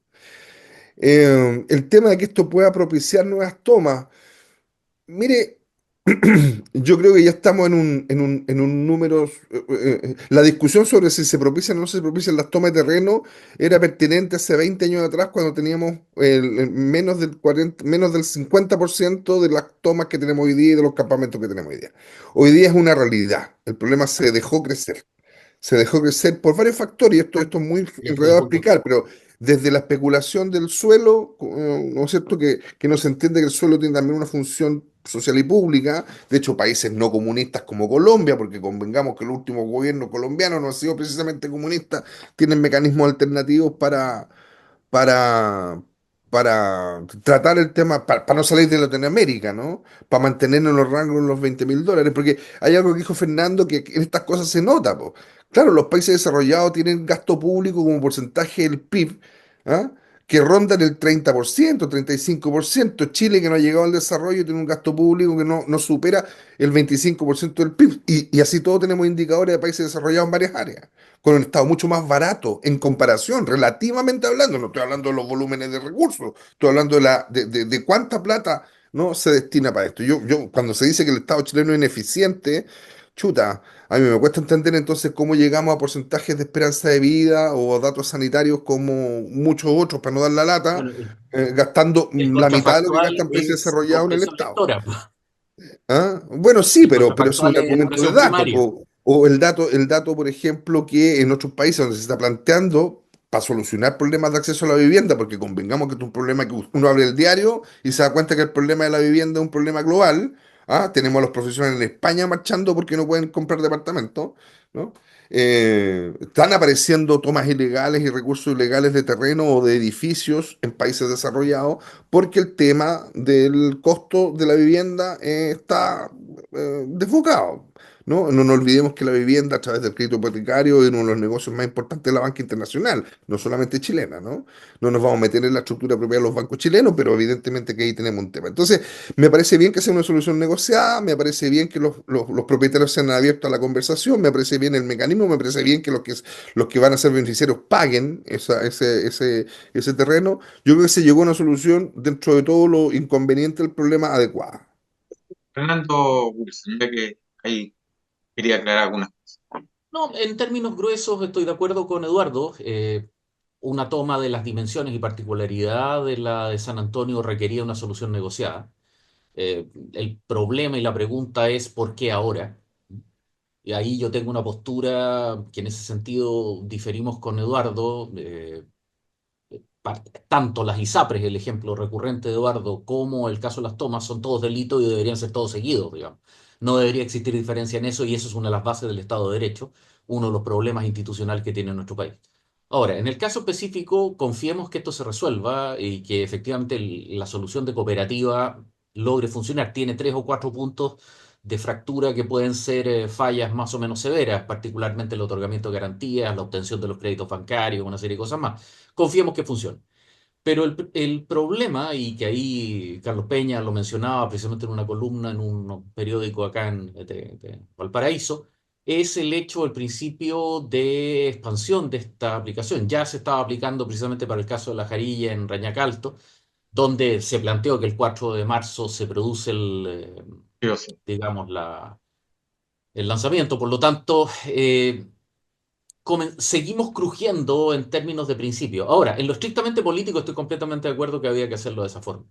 El tema de que esto pueda propiciar nuevas tomas. Mire, yo creo que ya estamos en un número. La discusión sobre si se propician o no se propician las tomas de terreno era pertinente hace 20 años atrás, cuando teníamos menos del 50% de las tomas que tenemos hoy día y de los campamentos que tenemos hoy día. Hoy día es una realidad. El problema se dejó crecer. Se dejó crecer por varios factores, y esto es muy y estoy de enredado a acuerdo. explicar, pero desde la especulación del suelo, ¿no es cierto? Que no se entiende que el suelo tiene también una función social y pública. De hecho, países no comunistas como Colombia, porque convengamos que el último gobierno colombiano no ha sido precisamente comunista, tienen mecanismos alternativos para, para tratar el tema, para no salir de Latinoamérica, ¿no? Para mantenernos en los rangos de los $20.000, porque hay algo que dijo Fernando que en estas cosas se nota, po. Claro, los países desarrollados tienen gasto público como porcentaje del PIB, ¿ah? Que rondan el 30%, 35%. Chile, que no ha llegado al desarrollo, tiene un gasto público que no supera el 25% del PIB. Y así todos tenemos indicadores de países desarrollados en varias áreas, con un Estado mucho más barato en comparación, relativamente hablando. No estoy hablando de los volúmenes de recursos, estoy hablando de cuánta plata no se destina para esto. Cuando se dice que el Estado chileno es ineficiente, chuta, a mí me cuesta entender entonces cómo llegamos a porcentajes de esperanza de vida o datos sanitarios como muchos otros, para no dar la lata, Bueno, gastando el la mitad de lo que contrafactual gastan países es desarrollados en el comprensión Estado. lectora. ¿Ah? Bueno, sí, El pero es un contrafactual es argumento de educación datos, primaria. po. O el dato, por ejemplo, que en otros países donde se está planteando para solucionar problemas de acceso a la vivienda, porque convengamos que es un problema que uno abre el diario y se da cuenta que el problema de la vivienda es un problema global. ¿Ah? Tenemos a los profesionales en España marchando porque no pueden comprar departamentos, ¿no? Están apareciendo tomas ilegales y recursos ilegales de terreno o de edificios en países desarrollados porque el tema del costo de la vivienda está desbocado, ¿no? No nos olvidemos que la vivienda a través del crédito hipotecario es uno de los negocios más importantes de la banca internacional, no solamente chilena, ¿no? No nos vamos a meter en la estructura propia de los bancos chilenos, pero evidentemente que ahí tenemos un tema. Entonces, me parece bien que sea una solución negociada, me parece bien que los propietarios sean abiertos a la conversación, me parece bien el mecanismo, me parece bien que los que van a ser beneficiarios paguen ese terreno. Yo creo que se llegó a una solución dentro de todo lo inconveniente del problema adecuada. Fernando Wilson, ya que ahí quería aclarar algunas cosas. No, en términos gruesos estoy de acuerdo con Eduardo. Una toma de las dimensiones y particularidad de la de San Antonio requería una solución negociada. El problema y la pregunta es ¿por qué ahora? Y ahí yo tengo una postura que en ese sentido diferimos con Eduardo. Tanto las ISAPRES, el ejemplo recurrente de Eduardo, como el caso de las tomas, son todos delitos y deberían ser todos seguidos, digamos. No debería existir diferencia en eso y eso es una de las bases del Estado de Derecho, uno de los problemas institucionales que tiene nuestro país. Ahora, en el caso específico, confiemos que esto se resuelva y que efectivamente la solución de cooperativa logre funcionar. Tiene 3 o 4 puntos de fractura que pueden ser fallas más o menos severas, particularmente el otorgamiento de garantías, la obtención de los créditos bancarios, una serie de cosas más. Confiemos que funcione. Pero el problema, y que ahí Carlos Peña lo mencionaba precisamente en una columna en un periódico acá de Valparaíso, es el hecho, el principio de expansión de esta aplicación. Ya se estaba aplicando precisamente para el caso de la jarilla en Rañacalto, donde se planteó que el 4 de marzo se produce Yo sí. digamos, el lanzamiento. Por lo tanto, seguimos crujiendo en términos de principio. Ahora, en lo estrictamente político estoy completamente de acuerdo que había que hacerlo de esa forma.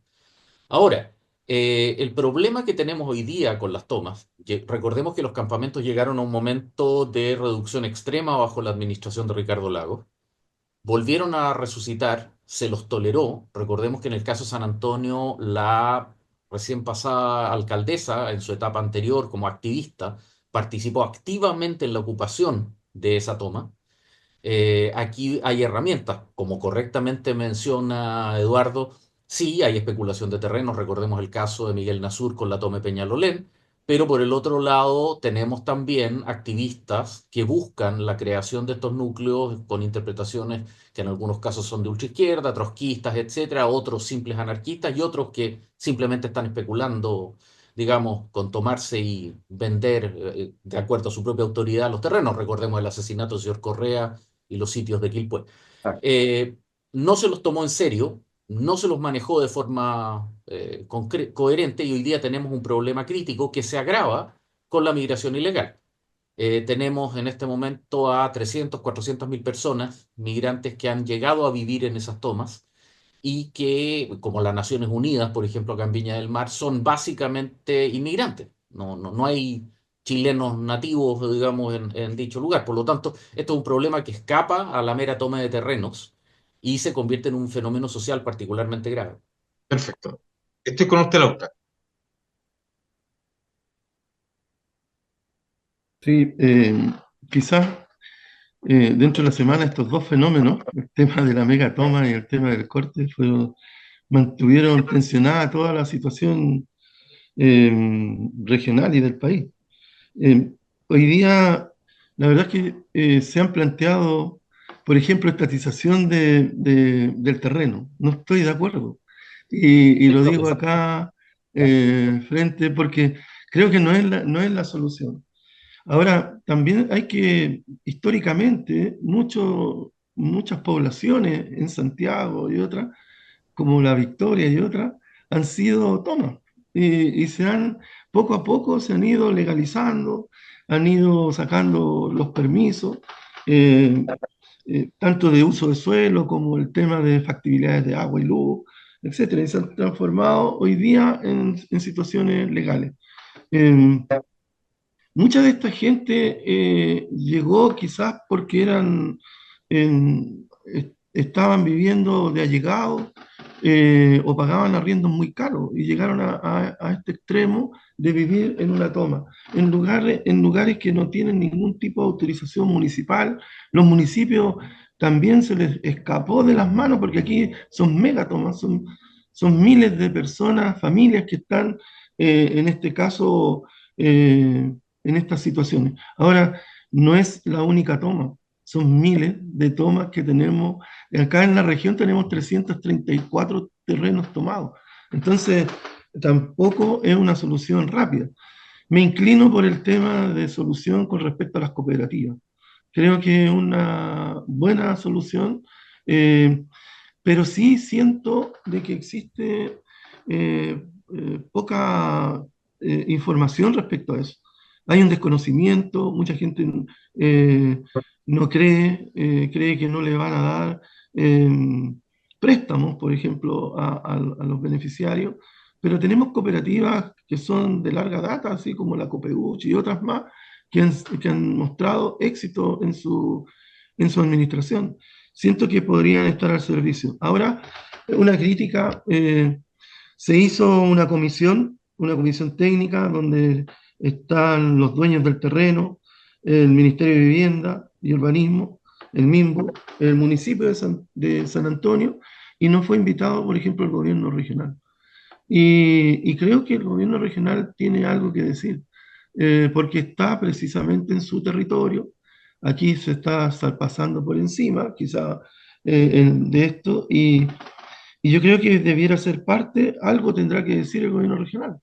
Ahora, el problema que tenemos hoy día con las tomas, recordemos que los campamentos llegaron a un momento de reducción extrema bajo la administración de Ricardo Lagos, volvieron a resucitar, se los toleró. Recordemos que en el caso San Antonio, la recién pasada alcaldesa, en su etapa anterior como activista, participó activamente en la ocupación de esa toma. Aquí hay herramientas, como correctamente menciona Eduardo. Sí, hay especulación de terrenos. Recordemos el caso de Miguel Nasur con la toma de Peñalolén. Pero por el otro lado, tenemos también activistas que buscan la creación de estos núcleos con interpretaciones que en algunos casos son de ultraizquierda, trotskistas, etcétera, otros simples anarquistas y otros que simplemente están especulando, digamos, con tomarse y vender, de acuerdo a su propia autoridad, los terrenos. Recordemos el asesinato del señor Correa y los sitios de Quilpué. Exacto. No se los tomó en serio, no se los manejó de forma coherente y hoy día tenemos un problema crítico que se agrava con la migración ilegal. Tenemos en este momento a 300, 400 mil personas migrantes que han llegado a vivir en esas tomas y que, como las Naciones Unidas, por ejemplo, acá en Viña del Mar, son básicamente inmigrantes. No hay chilenos nativos, digamos, en dicho lugar. Por lo tanto, esto es un problema que escapa a la mera toma de terrenos y se convierte en un fenómeno social particularmente grave. Perfecto. Estoy con usted, Lauta. Sí, quizás dentro de la semana estos dos fenómenos, el tema de la megatoma y el tema del corte, mantuvieron tensionada toda la situación eh, regional y del país. Eh, Hoy día, la verdad es que se han planteado, por ejemplo, estatización del terreno. No estoy de acuerdo. Y lo digo acá frente porque creo que no es la solución. Ahora, también hay que, históricamente, muchas poblaciones en Santiago y otras, como La Victoria y otras, han sido tomas y poco a poco se han ido legalizando, han ido sacando los permisos, eh, tanto de uso de suelo como el tema de factibilidades de agua y luz, etcétera, y se han transformado hoy día en situaciones legales. Eh, Mucha de esta gente llegó quizás porque estaban viviendo de allegados o pagaban arriendos muy caros y llegaron a este extremo de vivir en una toma, en lugares que no tienen ningún tipo de autorización municipal. Los municipios también se les escapó de las manos porque aquí son megatomas, son miles de personas, familias que están en este caso en estas situaciones. Ahora, no es la única toma, son miles de tomas que tenemos. Acá en la región tenemos 334 terrenos tomados. Entonces, tampoco es una solución rápida. Me inclino por el tema de solución con respecto a las cooperativas. Creo que es una buena solución, eh, pero sí siento de que existe poca información respecto a eso. Hay un desconocimiento, mucha gente eh, no cree que no le van a dar eh, préstamos, por ejemplo, a los beneficiarios, pero tenemos cooperativas que son de larga data, así como la Copeuch y otras más, que han mostrado éxito en su administración. Siento que podrían estar al servicio. Ahora, una crítica, se hizo una comisión técnica donde están los dueños del terreno, el Ministerio de Vivienda y Urbanismo, el MIMBU, el municipio de San Antonio, y no fue invitado, por ejemplo, el gobierno regional. Y creo que el gobierno regional tiene algo que decir, porque está precisamente en su territorio. Aquí se está pasando por encima, quizá, de esto, y yo creo que debiera ser parte, algo tendrá que decir el gobierno regional.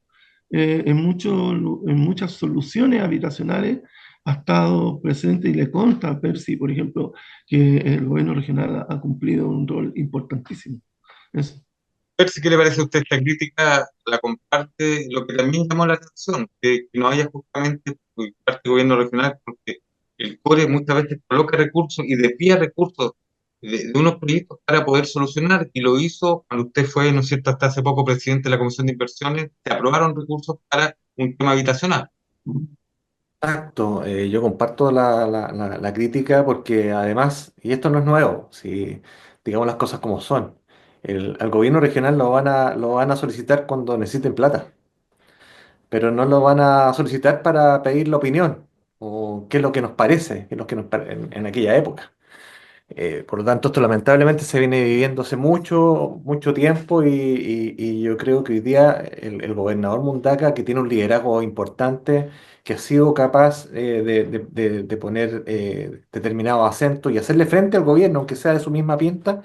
En muchas soluciones habitacionales ha estado presente y le consta a Percy, por ejemplo, que el gobierno regional ha cumplido un rol importantísimo. Eso. Ver si qué le parece a usted esta crítica, la comparte, lo que también llamó la atención, que no haya justamente por parte del gobierno regional, porque el CORE muchas veces coloca recursos y desvía recursos de unos proyectos para poder solucionar, y lo hizo cuando usted fue, ¿no es cierto?, hasta hace poco presidente de la Comisión de Inversiones, se aprobaron recursos para un tema habitacional. Exacto, yo comparto la crítica porque además, y esto no es nuevo, si digamos las cosas como son, al gobierno regional lo van a solicitar cuando necesiten plata, pero no lo van a solicitar para pedir la opinión o qué es lo que nos parece, qué es lo que en aquella época. Por lo tanto, esto lamentablemente se viene viviendo hace mucho tiempo y yo creo que hoy día el gobernador Mundaca, que tiene un liderazgo importante, que ha sido capaz de poner determinados acentos y hacerle frente al gobierno, aunque sea de su misma pinta,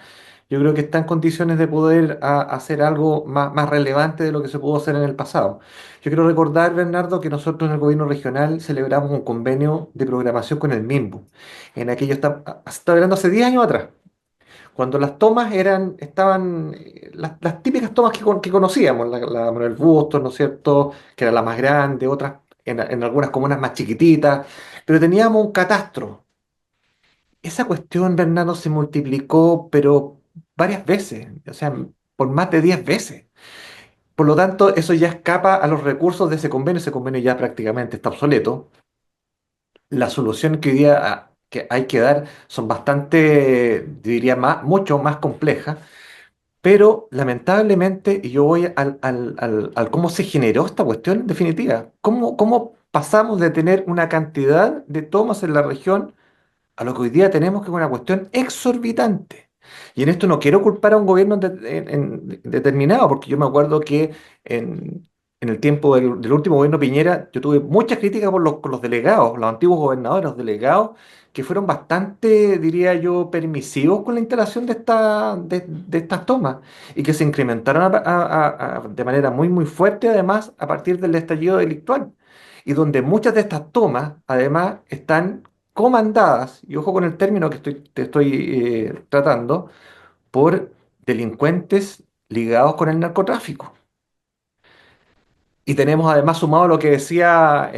yo creo que está en condiciones de poder hacer algo más relevante de lo que se pudo hacer en el pasado. Yo quiero recordar, Bernardo, que nosotros en el gobierno regional celebramos un convenio de programación con el MIMBU. En aquello está hablando hace 10 años atrás, cuando las tomas estaban las típicas tomas que conocíamos, la Manuel Bustos, ¿no es cierto?, que era la más grande, otras en algunas comunas más chiquititas, pero teníamos un catastro. Esa cuestión, Bernardo, se multiplicó, pero varias veces, o sea, por más de 10 veces. Por lo tanto, eso ya escapa a los recursos de ese convenio ya prácticamente está obsoleto. La solución que hoy día que hay que dar son bastante, diría, mucho más complejas, pero lamentablemente, y yo voy al cómo se generó esta cuestión en definitiva, cómo pasamos de tener una cantidad de tomas en la región a lo que hoy día tenemos, que es una cuestión exorbitante. Y en esto no quiero culpar a un gobierno determinado, porque yo me acuerdo que en el tiempo del último gobierno Piñera, yo tuve muchas críticas con los delegados, los antiguos gobernadores, los delegados, que fueron bastante, diría yo, permisivos con la instalación de estas tomas y que se incrementaron de manera muy fuerte, además, a partir del estallido delictual. Y donde muchas de estas tomas, además, están comandadas, y ojo con el término que te estoy tratando, por delincuentes ligados con el narcotráfico. Y tenemos además sumado lo que decía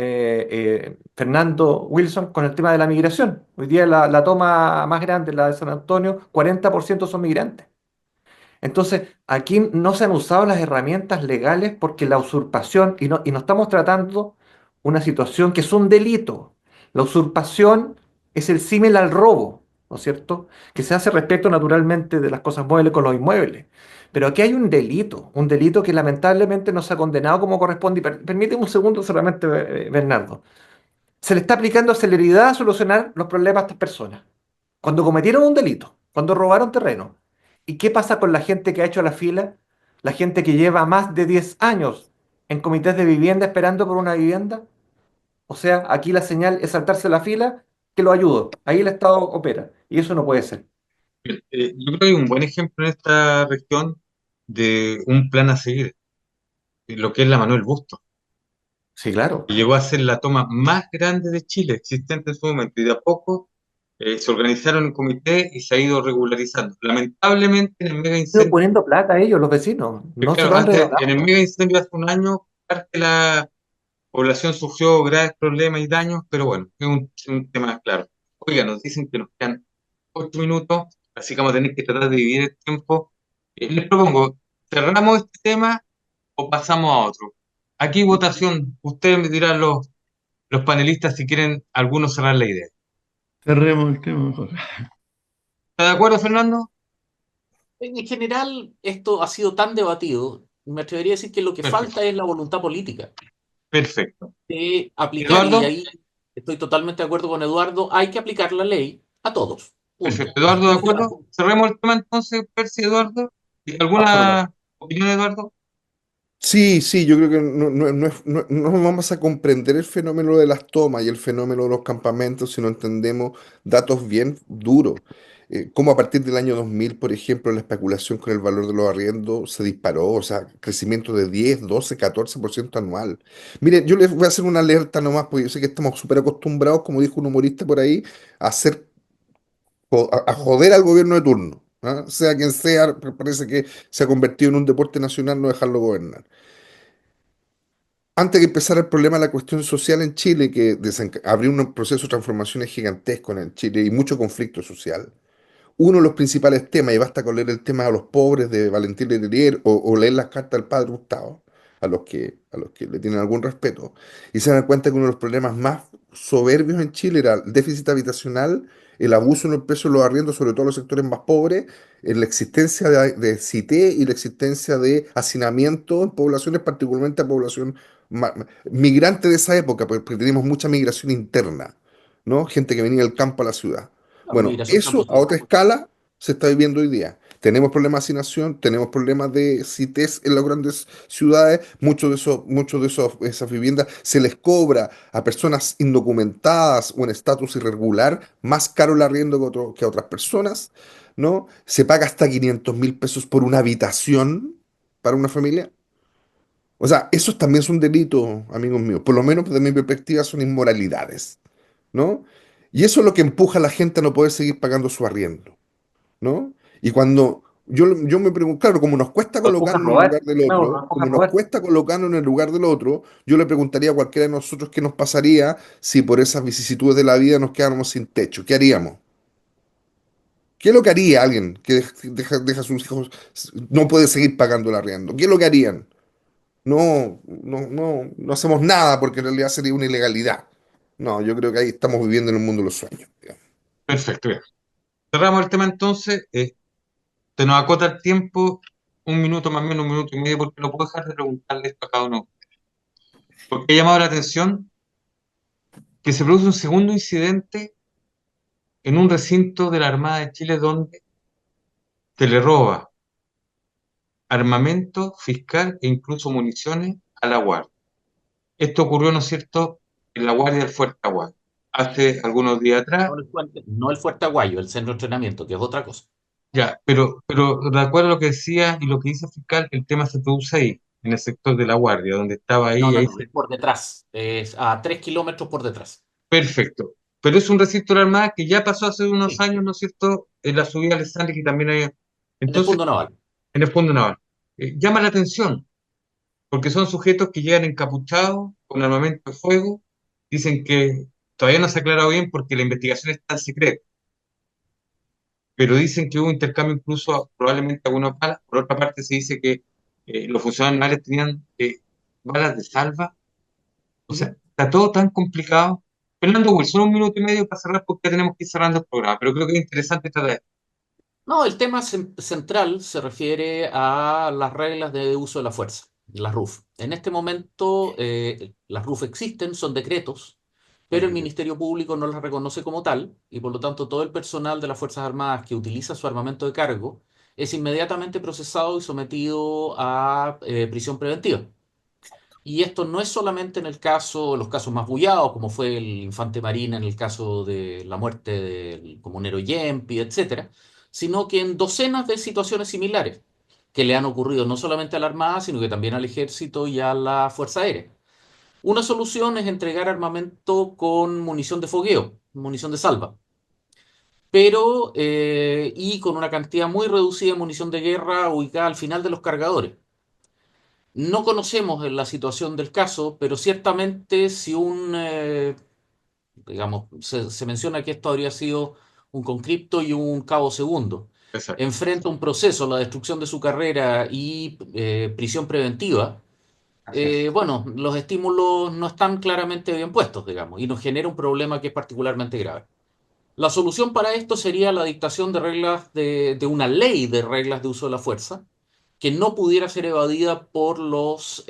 Fernando Wilson con el tema de la migración. Hoy día la toma más grande, la de San Antonio, 40% son migrantes. Entonces, aquí no se han usado las herramientas legales porque la usurpación, y no estamos tratando una situación que es un delito. La usurpación es el símil al robo, ¿no es cierto? Que se hace respecto naturalmente de las cosas muebles con los inmuebles. Pero aquí hay un delito que lamentablemente no se ha condenado como corresponde. Y permíteme un segundo solamente, Bernardo. Se le está aplicando celeridad a solucionar los problemas a estas personas cuando cometieron un delito, cuando robaron terreno. ¿Y qué pasa con la gente que ha hecho la fila? La gente que lleva más de 10 años en comités de vivienda esperando por una vivienda. O sea, aquí la señal es saltarse la fila, que lo ayudo. Ahí el Estado opera. Y eso no puede ser. Yo creo que hay un buen ejemplo en esta región de un plan a seguir, lo que es la Manuel Bustos, Sí, claro. que llegó a ser la toma más grande de Chile existente en su momento, y de a poco se organizaron en comité y se ha ido regularizando. Lamentablemente, en el mega Pero incendio, poniendo plata a ellos, los vecinos. No se claro, lo han antes, en regalado. el mega incendio hace un año, parte de la población sufrió graves problemas y daños, pero bueno, es un tema claro. Oiga, nos dicen que nos quedan 8 minutos, así que vamos a tener que tratar de dividir el tiempo. Les propongo, ¿cerramos este tema o pasamos a otro? Aquí votación, usted me dirá los panelistas, si quieren, algunos cerrar la idea. Cerremos el tema mejor. ¿Está de acuerdo, Fernando? En general, esto ha sido tan debatido, me atrevería a decir que lo que Perfecto, falta es la voluntad política perfecto. de aplicar, y Eduardo, ahí estoy totalmente de acuerdo con Eduardo, hay que aplicar la ley a todos. perfecto. Punto. Eduardo, ¿de acuerdo? Cerremos el tema entonces, Percy, Eduardo. ¿Y Absolutamente. alguna opinión, Eduardo? Sí, sí, yo creo que no vamos a comprender el fenómeno de las tomas y el fenómeno de los campamentos si no entendemos datos bien duros. Como a partir del año 2000, por ejemplo, la especulación con el valor de los arriendos se disparó, o sea, crecimiento de 10, 12, 14% anual. Miren, yo les voy a hacer una alerta nomás, porque yo sé que estamos súper acostumbrados, como dijo un humorista por ahí, a hacer a joder al gobierno de turno. ¿Ah? Sea quien sea, parece que se ha convertido en un deporte nacional no dejarlo gobernar. Antes de que empezara el problema de la cuestión social en Chile, que abrió un proceso de transformaciones gigantesco en Chile y mucho conflicto social, uno de los principales temas, y basta con leer el tema a los pobres de Valentín Letelier o leer las cartas del padre Gustavo, a los que le tienen algún respeto, y se dan cuenta que uno de los problemas más soberbios en Chile era el déficit habitacional, el abuso en el precio de los arriendos, sobre todo en los sectores más pobres, en la existencia de CITE y la existencia de hacinamiento en poblaciones, particularmente a población migrante de esa época, porque teníamos mucha migración interna, ¿no? Gente que venía del campo a la ciudad. Claro, Bueno, migración eso a campo-ciudad. otra escala se está viviendo hoy día. Tenemos problemas de hacinación, tenemos problemas de CITES en las grandes ciudades, esas viviendas se les cobra a personas indocumentadas o en estatus irregular más caro el arriendo que a otras personas, ¿no? Se paga hasta 500.000 pesos por una habitación para una familia. O sea, esos también son delitos, amigos míos. Por lo menos desde mi perspectiva son inmoralidades, ¿no? Y eso es lo que empuja a la gente a no poder seguir pagando su arriendo, ¿no? Y cuando yo me pregunto, claro, como nos cuesta Lo empuja a colocarnos en el robar. lugar del No, lo otro, empuja a como nos robar. cuesta colocarnos en el lugar del otro, yo le preguntaría a cualquiera de nosotros qué nos pasaría si por esas vicisitudes de la vida nos quedáramos sin techo. ¿Qué haríamos? ¿Qué es lo que haría alguien que deja a sus hijos, no puede seguir pagando el arriendo? ¿Qué es lo que harían? No hacemos nada porque en realidad sería una ilegalidad. No, yo creo que ahí estamos viviendo en el mundo de los sueños, digamos. Perfecto, bien. Cerramos el tema entonces. Se nos acota el tiempo, un minuto más o menos, un minuto y medio, porque no puedo dejar de preguntarle esto a cada uno. Porque ha llamado la atención que se produce un segundo incidente en un recinto de la Armada de Chile donde se le roba armamento, fiscal e incluso municiones a la Guardia. Esto ocurrió, ¿no es cierto?, en la Guardia del Fuerte Aguayo. Hace algunos días atrás, No el Fuerte Aguayo, el centro de entrenamiento, que es otra cosa. ya, pero de acuerdo a lo que decía y lo que dice el fiscal, el tema se produce ahí, en el sector de la Guardia, donde estaba No, ahí, no, ahí no, es por detrás, es a 3 kilómetros por detrás. perfecto. Pero es un recinto de la Armada que ya pasó hace unos Sí, años, ¿no es cierto?, en la subida al Sandri, que también hay. en el Entonces, fondo naval. en el fondo naval. Llama la atención, porque son sujetos que llegan encapuchados, con armamento de fuego, dicen que todavía no se ha aclarado bien porque la investigación está en secreto, pero dicen que hubo intercambio incluso probablemente algunas balas. Por otra parte, se dice que los funcionarios navales tenían balas de salva. O sea, Ujú. está todo tan complicado. Fernando Wilson, un minuto y medio para cerrar porque ya tenemos que ir cerrando el programa, pero creo que es interesante tratar. No, el tema central se refiere a las reglas de uso de la fuerza, las RUF. En este momento, las RUF existen, son decretos, pero el Ujú. Ministerio Público no las reconoce como tal y por lo tanto todo el personal de las Fuerzas Armadas que utiliza su armamento de cargo es inmediatamente procesado y sometido a prisión preventiva. Y esto no es solamente en el caso, los casos más bullados, como fue el Infante Marina en el caso de la muerte del comunero Yempi, etcétera, sino que en docenas de situaciones similares que le han ocurrido no solamente a la Armada, sino que también al Ejército y a la Fuerza Aérea. Una solución es entregar armamento con munición de fogueo, munición de salva, pero y con una cantidad muy reducida de munición de guerra ubicada al final de los cargadores. No conocemos la situación del caso, pero ciertamente si digamos, se menciona que esto habría sido un conscripto y un cabo segundo, Exacto. enfrenta un proceso, la destrucción de su carrera y prisión preventiva, Gracias. bueno, los estímulos no están claramente bien puestos, digamos, y nos genera un problema que es particularmente grave. La solución para esto sería la dictación de reglas de una ley de reglas de uso de la fuerza que no pudiera ser evadida por los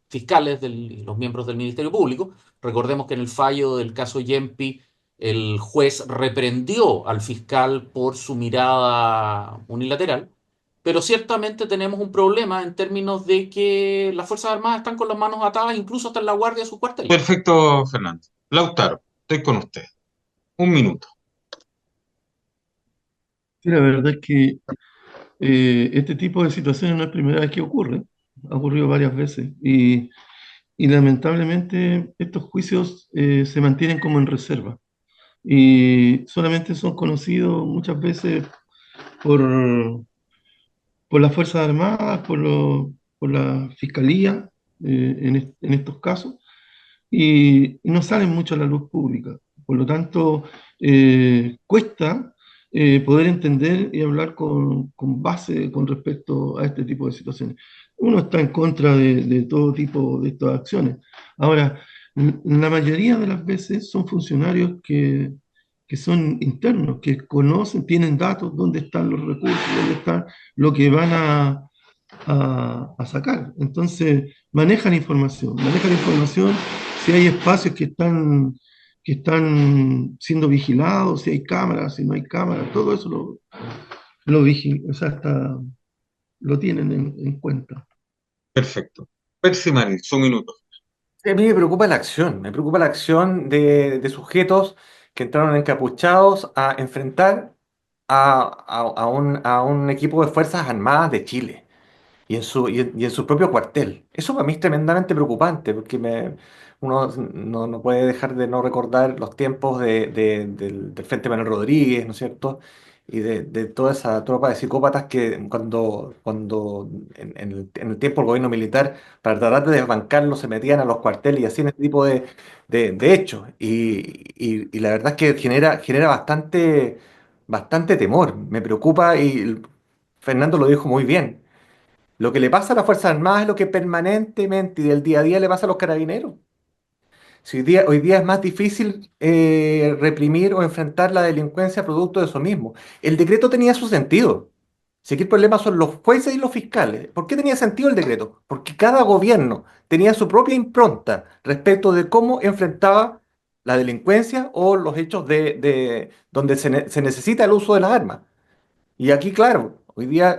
fiscales, los miembros del Ministerio Público. Recordemos que en el fallo del caso Yempi, el juez reprendió al fiscal por su mirada unilateral, pero ciertamente tenemos un problema en términos de que las Fuerzas Armadas están con las manos atadas, incluso hasta en la guardia de sus cuarteles. Perfecto, Fernando. Lautaro, estoy con usted. Un minuto. Sí, la verdad es que este tipo de situaciones no es la primera vez que ocurre, ha ocurrido varias veces y lamentablemente estos juicios se mantienen como en reserva y solamente son conocidos muchas veces por, por las Fuerzas Armadas, por la Fiscalía en estos casos y no salen mucho a la luz pública. Por lo tanto, cuesta poder entender y hablar con base con respecto a este tipo de situaciones. Uno está en contra de todo tipo de estas acciones. Ahora, la mayoría de las veces son funcionarios que son internos, que conocen, tienen datos, dónde están los recursos, dónde está lo que van a sacar. Entonces, manejan información, si hay espacios que están siendo vigilados, si hay cámaras, si no hay cámaras, todo eso o sea, lo tienen en cuenta. Perfecto. Percy Marín, un minuto. A mí me preocupa la acción de sujetos que entraron encapuchados a enfrentar a un equipo de Fuerzas Armadas de Chile y en su propio cuartel. Eso para mí es tremendamente preocupante porque uno no puede dejar de no recordar los tiempos del Frente Manuel Rodríguez, ¿no es cierto? Y de toda esa tropa de psicópatas que cuando en el tiempo del gobierno militar, para tratar de desbancarlo, se metían a los cuarteles y hacían este tipo de hechos. Y la verdad es que genera bastante temor. Me preocupa y Fernando lo dijo muy bien. Lo que le pasa a las Fuerzas Armadas es lo que permanentemente y del día a día le pasa a los carabineros. Si hoy día es más difícil reprimir o enfrentar la delincuencia producto de eso mismo. El decreto tenía su sentido. Si aquí el problema son los jueces y los fiscales. ¿Por qué tenía sentido el decreto? Porque cada gobierno tenía su propia impronta respecto de cómo enfrentaba la delincuencia o los hechos de donde se necesita el uso de las armas. Y aquí, claro, hoy día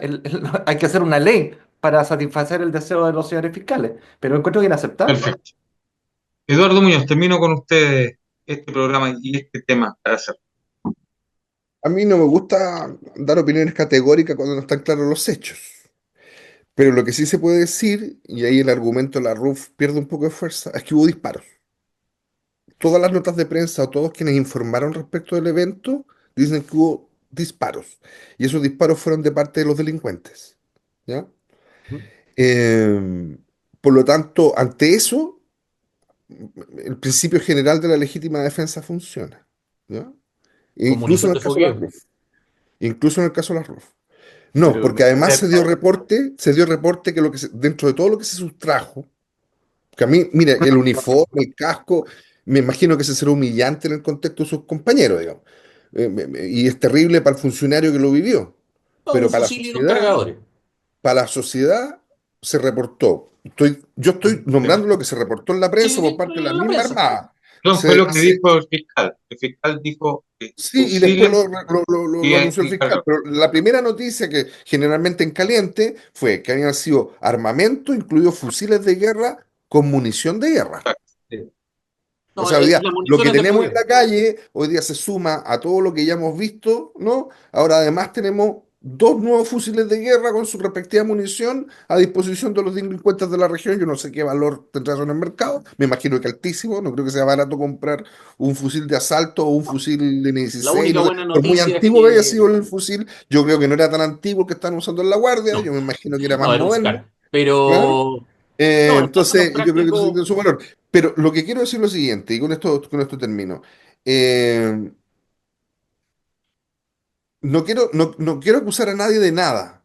hay que hacer una ley para satisfacer el deseo de los señores fiscales, pero encuentro inaceptable. Perfecto. Eduardo Muñoz, termino con usted este programa y este tema para hacer. A mí no me gusta dar opiniones categóricas cuando no están claros los hechos. Pero lo que sí se puede decir, y ahí el argumento de la RUF pierde un poco de fuerza, es que hubo disparos. Todas las notas de prensa o todos quienes informaron respecto del evento dicen que hubo disparos. Y esos disparos fueron de parte de los delincuentes. ¿Ya? Eh, por lo tanto, ante eso, el principio general de la legítima defensa funciona. ¿Ya? E Con incluso munición en de el caso de la fogueo. RUF. Incluso en el caso de la RUF. No, Pero, porque además se dio reporte que, dentro de todo lo que se sustrajo, que a mí, mire, el uniforme, el casco, me imagino que ese será humillante en el contexto de sus compañeros, digamos. Y es terrible para el funcionario que lo vivió, No, un pero fusil y dos cargadores. para la sociedad se reportó. Yo estoy nombrando lo que se reportó en la Sí, prensa por sí, parte de la la misma prensa. Armada. No, fue Se, lo que se- dijo el fiscal. El fiscal dijo que sí, y después fusiles lo anunció el y fiscal. cargadores. Pero la primera noticia que generalmente en caliente fue que habían sido armamento, incluidos fusiles de guerra con munición de guerra. Sí. O No, sea, hoy día la lo munición que es de tenemos en fogueo. la calle, hoy día se suma a todo lo que ya hemos visto, ¿no? Ahora además tenemos dos nuevos fusiles de guerra con su respectiva munición a disposición de los delincuentes de la región. Yo no sé qué valor tendrá eso en el mercado. Me imagino que altísimo. No creo que sea barato comprar un fusil de asalto o un fusil de La M16. única No sé. buena Por muy noticia es antiguo que haya que sido el fusil, yo creo que no era tan antiguo el que están usando en la Guardia. no, Yo me imagino que era más no, era un moderno. SCAR. ¿Ah? Pero, no, en términos Entonces, yo creo que eso sí prácticos, tiene su valor. Pero lo que quiero decir es lo siguiente, y con esto termino. Eh, no quiero acusar a nadie de nada,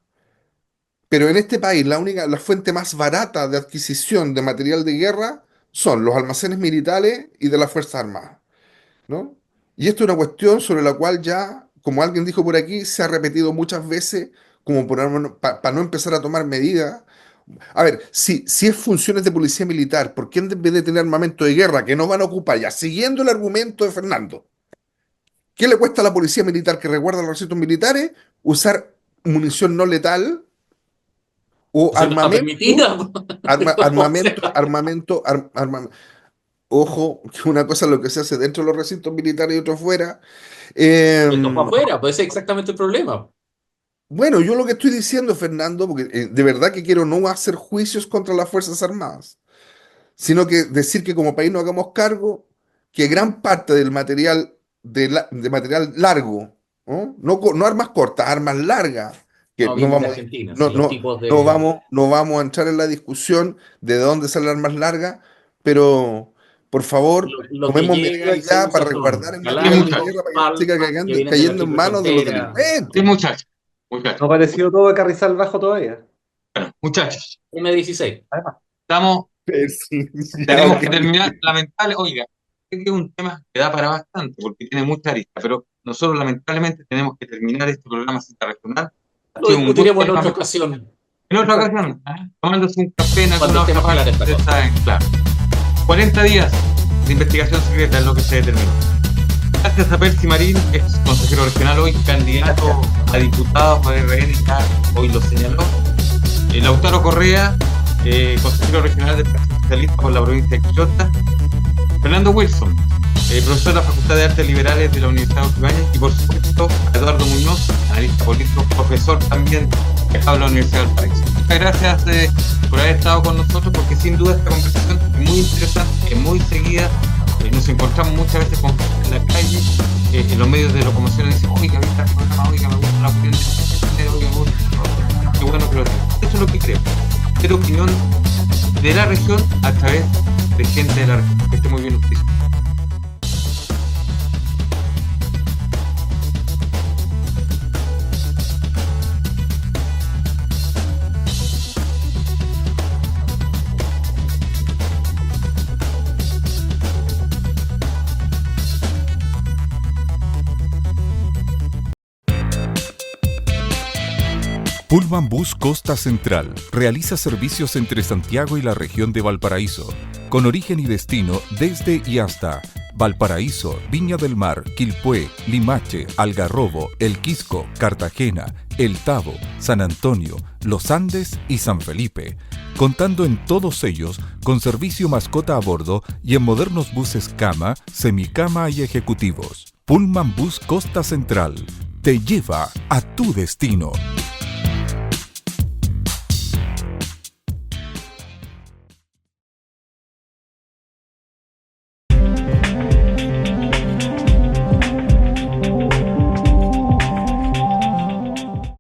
Pero en este país la fuente más barata de adquisición de material de guerra son los almacenes militares y de las Fuerzas Armadas, ¿no? Y esto es una cuestión sobre la cual ya, como alguien dijo por aquí, se ha repetido muchas veces como para no empezar a tomar medidas. A ver, si es funciones de policía militar, ¿por qué en vez de tener armamento de guerra que no van a ocupar ya? Siguiendo el argumento de Fernando, ¿qué le cuesta a la policía militar que resguarda los recintos militares usar munición no letal o Si no está armamento? permitida. O Armamento, sea, ojo, que una cosa es lo que se hace dentro de los recintos militares y otro fuera. esto fue Eh, afuera, pues ese es exactamente el problema. bueno, yo lo que estoy diciendo, Fernando, porque de verdad que quiero no hacer juicios contra las Fuerzas Armadas, sino que decir que como país nos hagamos cargo que gran parte del material de material largo, ¿no? No armas cortas, armas largas, que No, no vienen de vamos, Argentina, no, sí, los no, tipos no de... vamos, no vamos a entrar en la discusión de dónde salen las armas largas, pero por favor, Lo que tomemos llega y medidas se ya usa para son resguardar el Sí, material de muchachos. Galápagos, guerra para que no siga Palma, que vienen de la cayendo en triple manos de los frontera. Sí, delincuentes. muchachos, No ha muchachos, aparecido todo de Carrizal Bajo todavía. muchachos. M16. Además. Estamos, Sí, ya, tenemos ok. que terminar, lamentable, oiga, este es un tema que da para bastante, porque tiene mucha arista, pero nosotros lamentablemente tenemos que terminar este programa Cita Regional. Ha Lo sido un discutiremos en gusto. otra ocasión, En otra ocasión, tomándose un café en cuando alguna esté otra más clara parte, esta usted cosa. sabe, claro. 40 días de investigación secreta es lo que se determinó. Gracias a Percy Marín, ex consejero regional, hoy candidato a diputado por RN, ya hoy lo señaló. Lautaro Correa, consejero regional del Partido Socialista por la provincia de Quillota. Fernando Wilson, profesor de la Facultad de Artes Liberales de la Universidad de Ibáñez. Y por supuesto, Eduardo Muñoz, analista político, profesor también de la Universidad del Paraíso. Muchas gracias por haber estado con nosotros, porque sin duda esta conversación es muy interesante, es muy seguida. Nos encontramos muchas veces con gente en la calle, en los medios de locomoción, y dicen, oiga, ¿viste el programa? Oiga, me gusta la opinión de oiga, me gusta. Qué bueno que lo digan. Eso es lo que creo. Es opinión de la región a través de gente de la región. Que esté muy bien usted. Pullman Bus Costa Central realiza servicios entre Santiago y la región de Valparaíso, con origen y destino desde y hasta Valparaíso, Viña del Mar, Quilpué, Limache, Algarrobo, El Quisco, Cartagena, El Tabo, San Antonio, Los Andes y San Felipe, contando en todos ellos con servicio mascota a bordo y en modernos buses cama, semicama y ejecutivos. Pullman Bus Costa Central te lleva a tu destino.